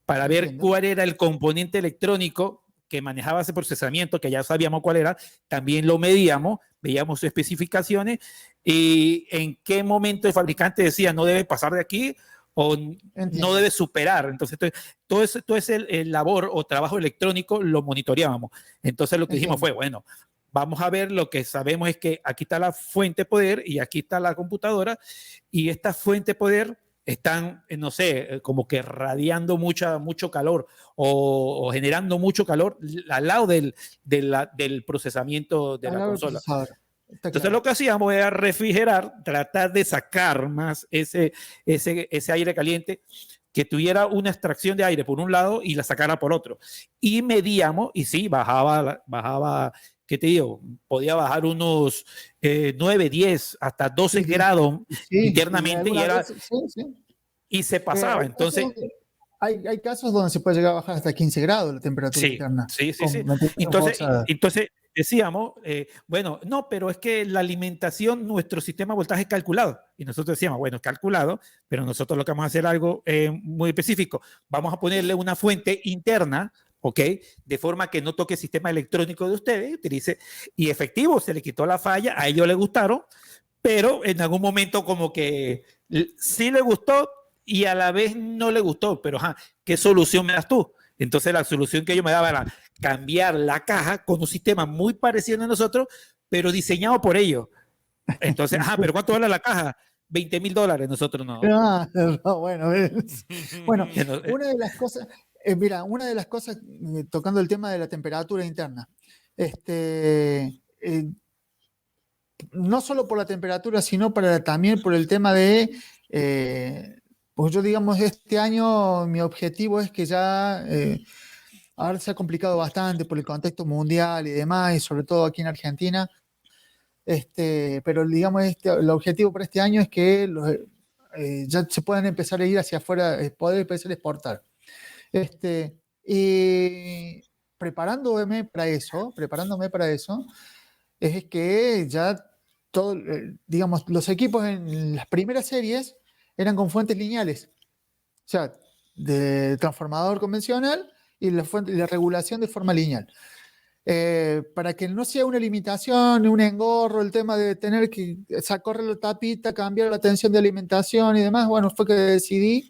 para ver cuál era el componente electrónico que manejaba ese procesamiento, que ya sabíamos cuál era, también lo medíamos, veíamos sus especificaciones y en qué momento el fabricante decía no debe pasar de aquí o no debe superar. Entonces, todo ese labor o trabajo electrónico lo monitoreábamos. Entonces, lo que dijimos fue, bueno, vamos a ver, lo que sabemos es que aquí está la fuente de poder y aquí está la computadora y esta fuente de poder están, no sé, como que radiando mucho calor o generando mucho calor al lado del procesamiento de la consola. Entonces lo que hacíamos era refrigerar, tratar de sacar más ese aire caliente, que tuviera una extracción de aire por un lado y la sacara por otro. Y medíamos, y sí, bajaba, ¿qué te digo? Podía bajar unos 9, 10, hasta 12 grados internamente y se pasaba. Entonces... Hay casos donde se puede llegar a bajar hasta 15 grados la temperatura interna. Sí. Entonces decíamos, bueno, no, pero es que la alimentación, nuestro sistema de voltaje es calculado. Y nosotros decíamos, bueno, es calculado, pero nosotros lo que vamos a hacer algo muy específico. Vamos a ponerle una fuente interna, ¿ok? De forma que no toque el sistema electrónico de ustedes, utilice, y efectivo, se le quitó la falla, a ellos les gustaron, pero en algún momento como que sí le gustó y a la vez no le gustó, pero ¿qué solución me das tú? Entonces la solución que yo me daba era cambiar la caja con un sistema muy parecido a nosotros, pero diseñado por ellos. Entonces, pero ¿cuánto vale la caja? $20,000, nosotros no. Bueno, una de las cosas, tocando el tema de la temperatura interna, no solo por la temperatura, sino también por el tema de, pues yo digamos, este año mi objetivo es que ya, ahora se ha complicado bastante por el contexto mundial y demás, y sobre todo aquí en Argentina, pero digamos, el objetivo para este año es que ya se puedan empezar a ir hacia afuera, poder empezar a exportar. Y preparándome para eso, es que ya todo, digamos, los equipos en las primeras series eran con fuentes lineales, o sea, de transformador convencional y la regulación de forma lineal. Para que no sea una limitación, un engorro, el tema de tener que correr la tapita, cambiar la tensión de alimentación y demás, bueno, fue que decidí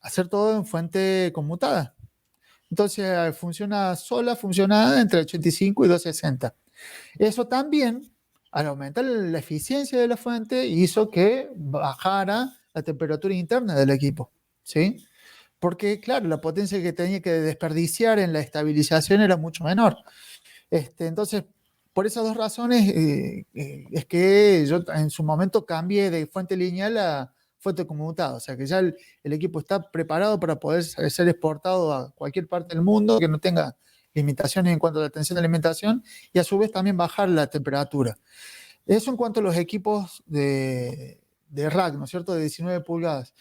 hacer todo en fuente conmutada. Entonces funciona sola, funciona entre 85 y 260. Eso también, al aumentar la eficiencia de la fuente, hizo que bajara la temperatura interna del equipo, ¿sí? Porque, claro, la potencia que tenía que desperdiciar en la estabilización era mucho menor. Entonces, por esas dos razones es que yo en su momento cambié de fuente lineal a fuente conmutada. O sea, que ya el equipo está preparado para poder ser exportado a cualquier parte del mundo, que no tenga limitaciones en cuanto a la tensión de alimentación y a su vez también bajar la temperatura. Eso en cuanto a los equipos de rack, ¿no es cierto?, de 19 pulgadas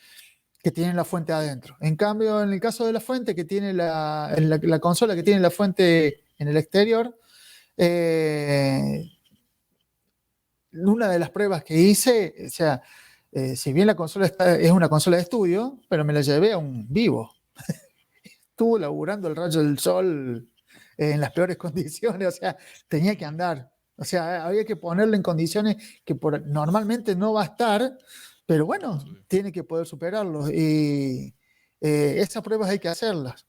que tienen la fuente adentro. En cambio, en el caso de la fuente que tiene la consola que tiene la fuente en el exterior, una de las pruebas que hice, o sea, si bien la consola es una consola de estudio, pero me la llevé a un vivo. Estuvo laburando el rayo del sol en las peores condiciones, o sea, tenía que andar. O sea, había que ponerle en condiciones que normalmente no va a estar, pero bueno, tiene que poder superarlo. Y esas pruebas hay que hacerlas.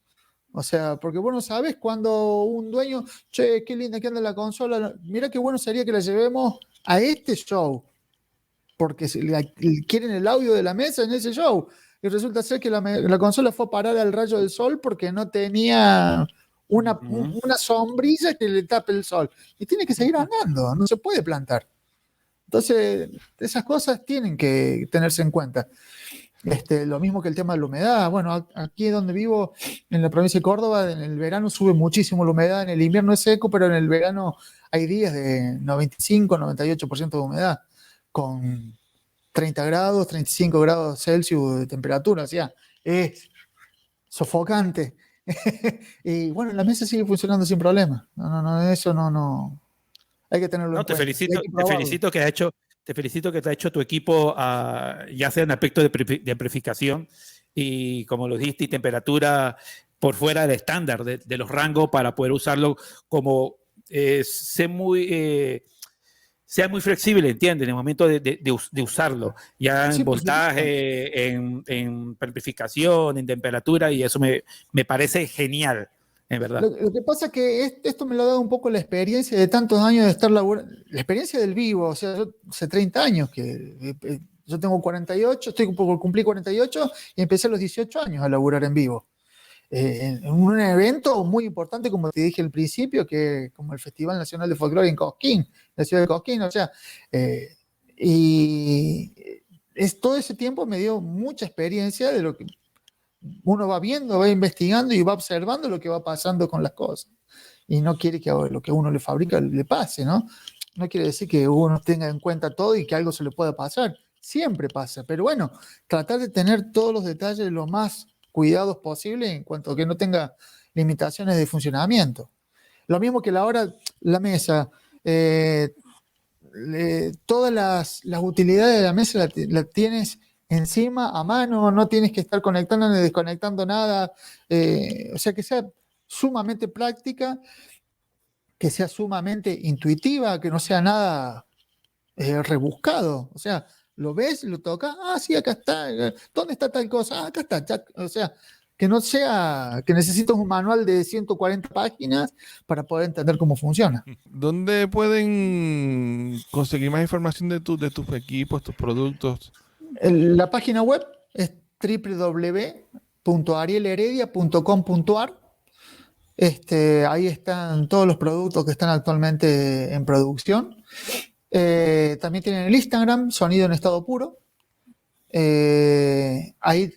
O sea, porque vos no sabes cuando un dueño, che, qué linda que anda la consola, mira qué bueno sería que la llevemos a este show, porque quieren el audio de la mesa en ese show. Y resulta ser que la consola fue a parar al rayo del sol porque no tenía una sombrilla que le tape el sol. Y tiene que seguir andando, no se puede plantar. Entonces, esas cosas tienen que tenerse en cuenta. Lo mismo que el tema de la humedad. Bueno, aquí donde vivo, en la provincia de Córdoba, en el verano sube muchísimo la humedad. En el invierno es seco, pero en el verano hay días de 95, 98% de humedad, con 30 grados, 35 grados Celsius de temperatura. O sea, es sofocante. Y bueno, la mesa sigue funcionando sin problema. Eso no. Hay que tenerlo en Te cuenta. felicito que te ha hecho tu equipo, ya sea en aspecto de amplificación y, como lo dijiste, y temperatura por fuera del estándar de los rangos para poder usarlo como sea muy flexible, ¿entiendes? En el momento de usarlo, ya en voltaje, en amplificación, en temperatura, y eso me parece genial. Es verdad. Lo que pasa es que esto me lo ha dado un poco la experiencia de tantos años de estar laburando, la experiencia del vivo. O sea, yo hace 30 años que yo tengo 48, estoy por cumplir 48 y empecé a los 18 años a laburar en vivo. En un evento muy importante, como te dije al principio, que como el Festival Nacional de Folclore en Cosquín, la ciudad de Cosquín. O sea, y todo ese tiempo me dio mucha experiencia de lo que uno va viendo, va investigando y va observando lo que va pasando con las cosas. Y no quiere que lo que uno le fabrica le pase, ¿no? No quiere decir que uno tenga en cuenta todo y que algo se le pueda pasar. Siempre pasa. Pero bueno, tratar de tener todos los detalles lo más cuidados posible en cuanto a que no tenga limitaciones de funcionamiento. Lo mismo que la mesa. Todas las utilidades de la mesa la tienes encima, a mano, no tienes que estar conectando ni desconectando nada. O sea, que sea sumamente práctica, que sea sumamente intuitiva, que no sea nada rebuscado. O sea, lo ves, lo tocas, sí, acá está. ¿Dónde está tal cosa? Acá está. O sea, que no sea que necesites un manual de 140 páginas para poder entender cómo funciona. ¿Dónde pueden conseguir más información de tus equipos, tus productos? La página web es www.arielheredia.com.ar. Ahí están todos los productos que están actualmente en producción. También tienen el Instagram, Sonido en Estado Puro. Ahí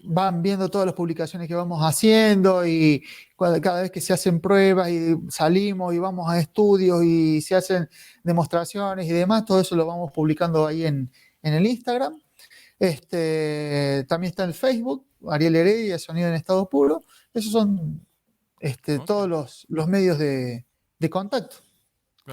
van viendo todas las publicaciones que vamos haciendo y cada vez que se hacen pruebas y salimos y vamos a estudios y se hacen demostraciones y demás, todo eso lo vamos publicando ahí en el Instagram. También está el Facebook, Ariel Heredia, Sonido en Estado Puro. Esos son todos los medios de contacto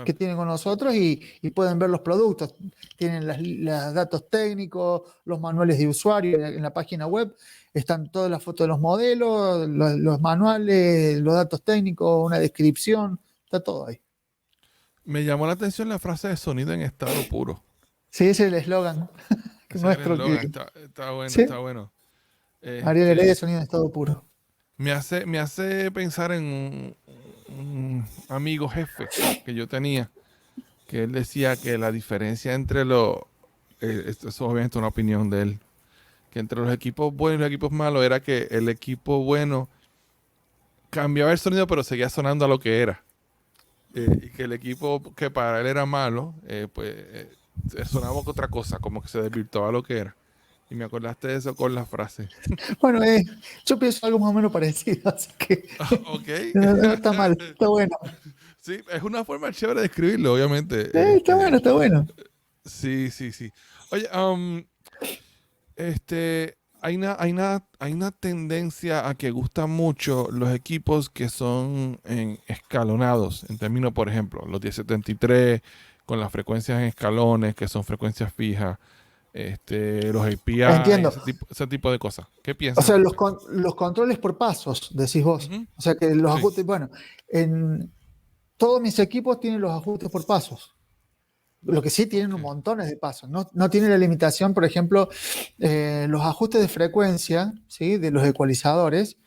que tienen con nosotros y pueden ver los productos. Tienen los datos técnicos, los manuales de usuario en la página web. Están todas las fotos de los modelos, los manuales, los datos técnicos, una descripción. Está todo ahí. Me llamó la atención la frase de sonido en estado puro. Sí, ese es el eslogan. Está bueno, ¿sí? Está bueno. Ariel Heredia, Sonido en Estado Puro. Me hace pensar en un amigo jefe que yo tenía, que él decía que la diferencia entre esto es obviamente una opinión de él, que entre los equipos buenos y los equipos malos era que el equipo bueno cambiaba el sonido pero seguía sonando a lo que era. Y que el equipo que para él era malo, sonaba con otra cosa, como que se desvirtuaba lo que era. Y me acordaste de eso con la frase. Bueno, yo pienso algo más o menos parecido, así que Ok. no está mal, está bueno. Sí, es una forma chévere de escribirlo, obviamente. Está bueno, está bueno. Sí. Oye, hay una tendencia a que gustan mucho los equipos que son escalonados, en términos, por ejemplo, los 1073 con las frecuencias en escalones, que son frecuencias fijas, los API, Entiendo. ese tipo de cosas. ¿Qué O piensas? sea, los controles por pasos, decís vos. Ujú. O sea, que los Sí. ajustes, bueno, en todos mis equipos tienen los ajustes por pasos. Lo que sí tienen Ok. montones de pasos. No tiene la limitación, por ejemplo, los ajustes de frecuencia, ¿sí? De los ecualizadores.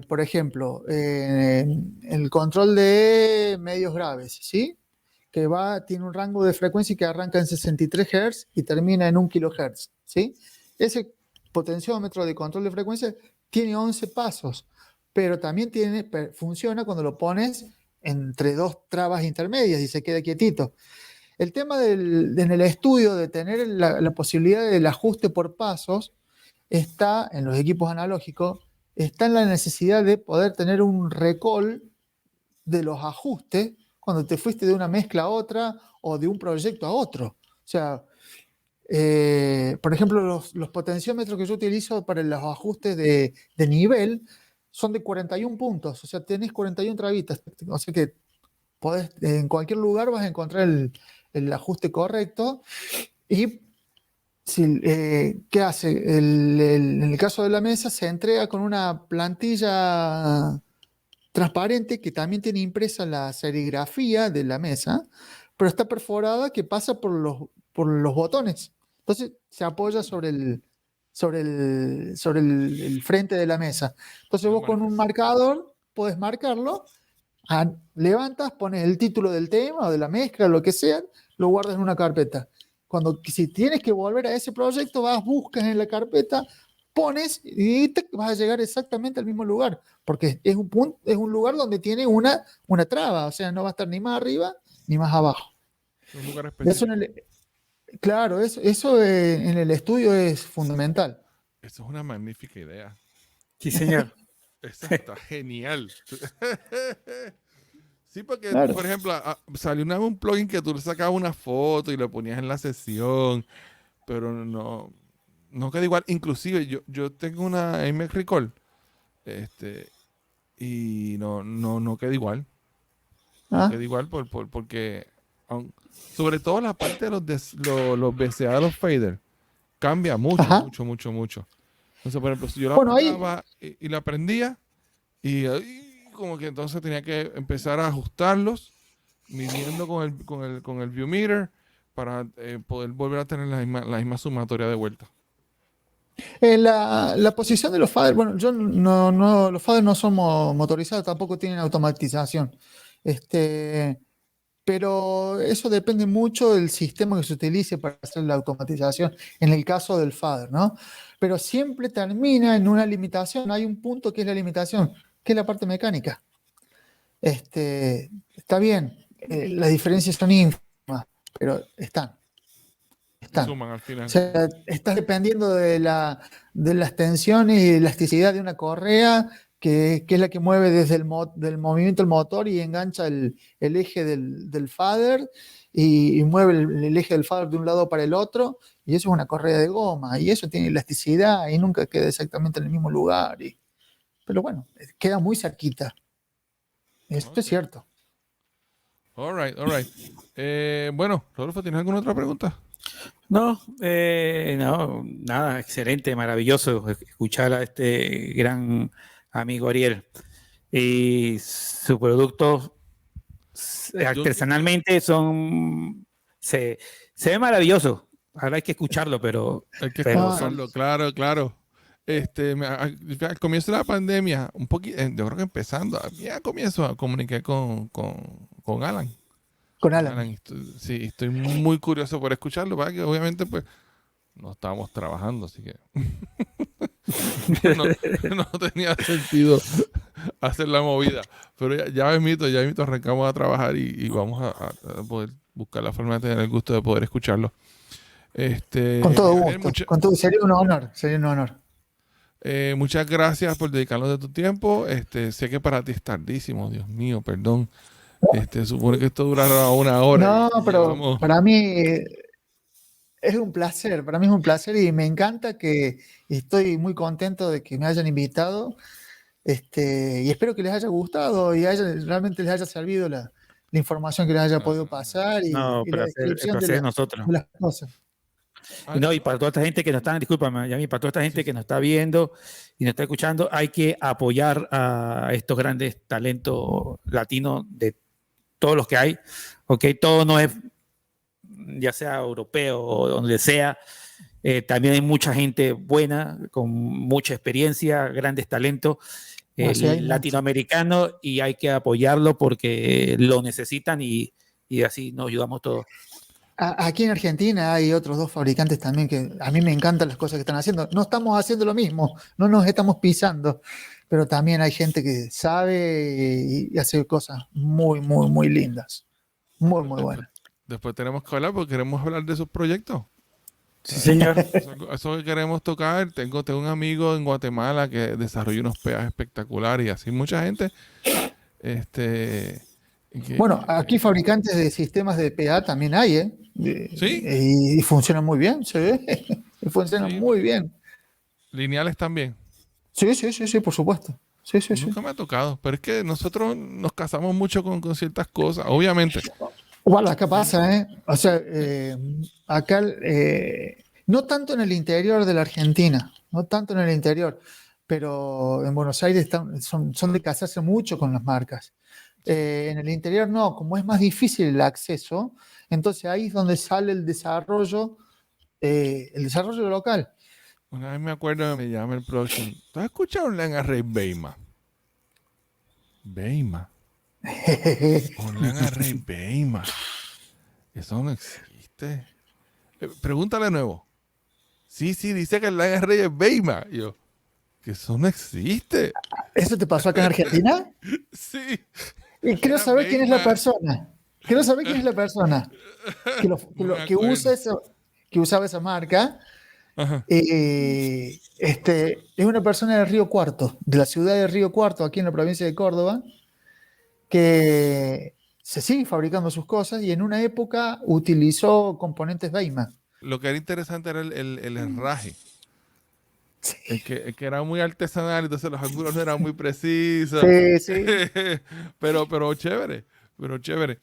Por ejemplo, el control de medios graves, ¿sí? Que tiene un rango de frecuencia que arranca en 63 Hz y termina en 1 kHz, ¿sí? Ese potenciómetro de control de frecuencia tiene 11 pasos, pero también funciona cuando lo pones entre dos trabas intermedias y se queda quietito. El tema en el estudio de tener la posibilidad del ajuste por pasos está en los equipos analógicos, está en la necesidad de poder tener un recall de los ajustes cuando te fuiste de una mezcla a otra o de un proyecto a otro. O sea, por ejemplo, los potenciómetros que yo utilizo para los ajustes de nivel son de 41 puntos, o sea, tenés 41 trabitas, o sea que en cualquier lugar vas a encontrar el ajuste correcto. Y ¿qué hace? En el caso de la mesa se entrega con una plantilla transparente que también tiene impresa la serigrafía de la mesa, pero está perforada que pasa por los botones. Entonces se apoya sobre el frente de la mesa. Entonces vos con un marcador podés marcarlo, levantas, pones el título del tema o de la mezcla, lo que sea, lo guardas en una carpeta. Si tienes que volver a ese proyecto, buscas en la carpeta, pones y vas a llegar exactamente al mismo lugar, porque es un lugar donde tiene una traba, o sea, no va a estar ni más arriba ni más abajo. Un lugar Eso específico. claro, eso en el estudio es fundamental. Eso es una magnífica idea. Sí, señor. Eso está genial. Sí, porque, Claro. por ejemplo, salió un plugin que tú le sacabas una foto y lo ponías en la sesión, pero no queda igual. Inclusive, yo tengo una iMac Recall, y no queda igual. No Ah, queda igual porque, sobre todo la parte de los VCA de los fader, cambia mucho, Ajá. mucho. Entonces, por ejemplo, si yo la Bueno, ahí, apagaba y la prendía, y como que entonces tenía que empezar a ajustarlos, midiendo con el viewmeter, para poder volver a tener la misma sumatoria de vuelta. la posición de los faders, bueno, los faders no son motorizados, tampoco tienen automatización. Pero eso depende mucho del sistema que se utilice para hacer la automatización, en el caso del fader, ¿no? Pero siempre termina en una limitación, hay un punto que es la limitación, que es la parte mecánica. Está bien, las diferencias son ínfimas, pero están. Suman al final. O sea, estás dependiendo de las tensiones y elasticidad de una correa que es la que mueve desde del movimiento el motor y engancha el eje del fader y mueve el eje del fader de un lado para el otro, y eso es una correa de goma y eso tiene elasticidad y nunca queda exactamente en el mismo lugar. Pero bueno, queda muy cerquita. Esto Ok. es cierto. All right. Bueno, Rodolfo, ¿tienes alguna otra pregunta? No, nada, excelente, maravilloso escuchar a este gran amigo Ariel. Y su producto artesanalmente se ve maravilloso. Ahora hay que escucharlo, pero Hay que pero escucharlo, claro. Al comienzo de la pandemia, un poquito, yo creo que empezando, ya al comienzo comuniqué con Alan. Con Alan. Sí, estoy muy curioso por escucharlo, para que obviamente pues no estábamos trabajando, así que no tenía sentido hacer la movida. Pero ya mismito arrancamos a trabajar y vamos a poder buscar la forma de tener el gusto de poder escucharlo. Con todo gusto, sería un honor, muchas gracias por dedicarnos de tu tiempo. Sé que para ti es tardísimo, Dios mío, perdón. Supone que esto durará 1 hora. No, pero para mí es un placer, y me encanta que estoy muy contento de que me hayan invitado, y espero que les haya gustado y realmente les haya servido la información que les haya podido pasar y la descripción de nosotros. las cosas. Y para toda esta gente que nos está, discúlpame, Yami, para toda esta gente que nos está viendo y nos está escuchando, hay que apoyar a estos grandes talentos latinos de todos los que hay, ¿ok? Todo no es, ya sea europeo o donde sea, también hay mucha gente buena, con mucha experiencia, grandes talentos latinoamericanos, y hay que apoyarlo porque lo necesitan y así nos ayudamos todos. Aquí en Argentina hay otros 2 fabricantes también que a mí me encantan las cosas que están haciendo. No estamos haciendo lo mismo, no nos estamos pisando, pero también hay gente que sabe y hace cosas muy, muy, muy lindas. Muy, muy buenas. Después tenemos que hablar porque queremos hablar de esos proyectos. Sí, señor. Eso que queremos tocar. Tengo un amigo en Guatemala que desarrolla unos PAs espectaculares y así mucha gente. Bueno, aquí fabricantes de sistemas de PA también hay, ¿eh? ¿Sí? Y funcionan muy bien, se ve. Funcionan muy bien. ¿Lineales también? Sí, por supuesto. Sí. Nunca me ha tocado, pero es que nosotros nos casamos mucho con ciertas cosas, obviamente. Bueno, acá pasa, ¿eh? O sea, acá, no tanto en el interior de la Argentina, pero en Buenos Aires son de casarse mucho con las marcas. En el interior no, como es más difícil el acceso, entonces ahí es donde sale el desarrollo local. Una vez me acuerdo, me llama el próximo. ¿Tú has escuchado un Langarrey Beima? Un Langarrey Beima. Eso no existe. Pregúntale de nuevo. Sí, dice que el Langarrey es Beima. Yo, que eso no existe. ¿Eso te pasó acá en Argentina? Sí. Y quiero saber quién es la persona. Que usaba esa marca. Es una persona de Río Cuarto, de la ciudad de Río Cuarto, aquí en la provincia de Córdoba, que se sigue fabricando sus cosas y en una época utilizó componentes Beima. Lo que era interesante era el herraje. Sí. El que era muy artesanal, entonces los ángulos no eran muy precisos. Sí. pero chévere. Lo que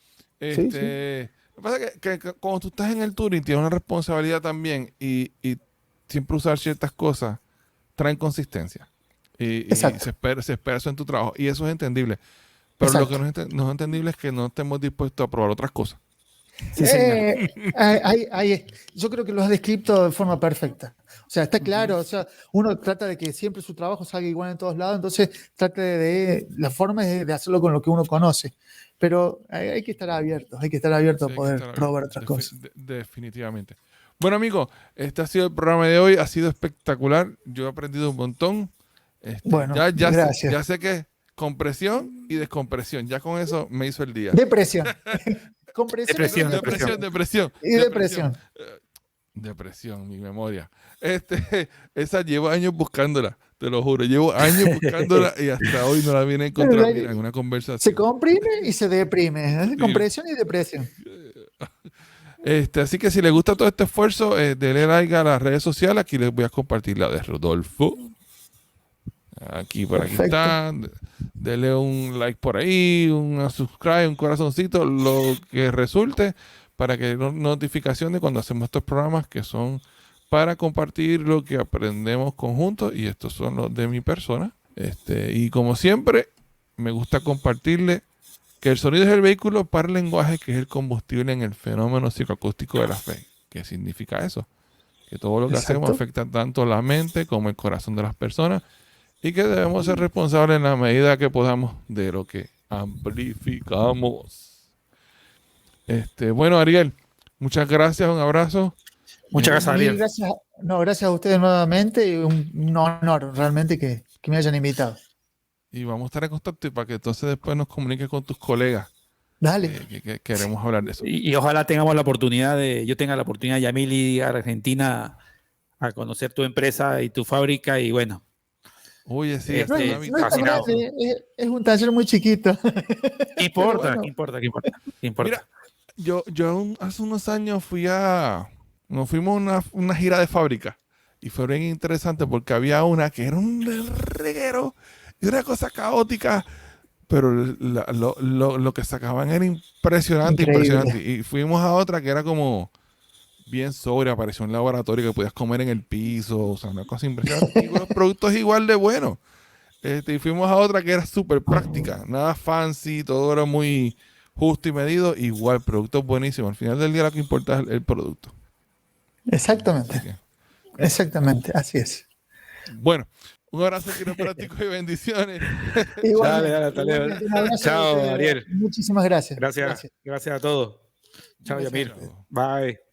pasa es que cuando tú estás en el touring tienes una responsabilidad también y siempre usar ciertas cosas traen consistencia. Y se espera eso en tu trabajo. Y eso es entendible. Pero lo que no es entendible es que no estemos dispuestos a probar otras cosas. Sí, yo creo que lo has descrito de forma perfecta. O sea, está claro, o sea, uno trata de que siempre su trabajo salga igual en todos lados, entonces trata la forma de hacerlo con lo que uno conoce. Pero hay que estar abiertos, a poder probar otras cosas. Definitivamente. Bueno, amigos, este ha sido el programa de hoy, ha sido espectacular. Yo he aprendido un montón. Bueno, gracias. Ya sé que compresión y descompresión, ya con eso me hizo el día. Depresión. Depresión, mi memoria. Esa llevo años buscándola, te lo juro. Llevo años buscándola y hasta hoy no la vine a encontrar en una conversación. Se comprime y se deprime. Compresión y depresión. Así que si les gusta todo este esfuerzo, denle like a las redes sociales. Aquí les voy a compartir la de Rodolfo. Aquí está. Denle un like por ahí, un subscribe, un corazoncito, lo que resulte, para que notificación de cuando hacemos estos programas que son para compartir lo que aprendemos conjuntos, y estos son los de mi persona. Y como siempre, me gusta compartirle que el sonido es el vehículo para el lenguaje, que es el combustible en el fenómeno psicoacústico de la fe. ¿Qué significa eso? que todo lo que hacemos Exacto. afecta tanto la mente como el corazón de las personas y que debemos ser responsables en la medida que podamos de lo que amplificamos. Bueno, Ariel, muchas gracias, un abrazo. Muchas gracias, Mil Ariel. gracias, no, gracias a ustedes nuevamente y un honor realmente que me hayan invitado. Y vamos a estar en contacto para que entonces después nos comuniques con tus colegas. Dale. Que queremos hablar de eso. Y ojalá tengamos la oportunidad yo tenga la oportunidad, Yamil, a Argentina a conocer tu empresa y tu fábrica y bueno. Oye, sí, No, estoy no a es mitad. fascinado. Es un taller muy chiquito. ¿Qué importa? bueno. ¿Qué importa? ¿Qué importa? ¿Qué importa? Mira, yo hace unos años nos fuimos a una gira de fábrica y fue bien interesante porque había una que era un reguero y una cosa caótica, pero lo que sacaban era impresionante, Increíble. impresionante. Y fuimos a otra que era como bien sobria, parecía un laboratorio que podías comer en el piso, o sea, una cosa impresionante. Y los productos igual de buenos. Y fuimos a otra que era súper práctica, nada fancy, todo era muy justo y medido, igual, productos buenísimos. Al final del día lo que importa es el producto. Exactamente. Así que, Exactamente, así es. bueno, un abrazo quiropráctico y bendiciones. Igualmente, Dale, hasta luego. igualmente, un abrazo Chao, a ustedes. Ariel. Muchísimas gracias. Gracias a todos. Chao, Gracias. Yamil. Bye.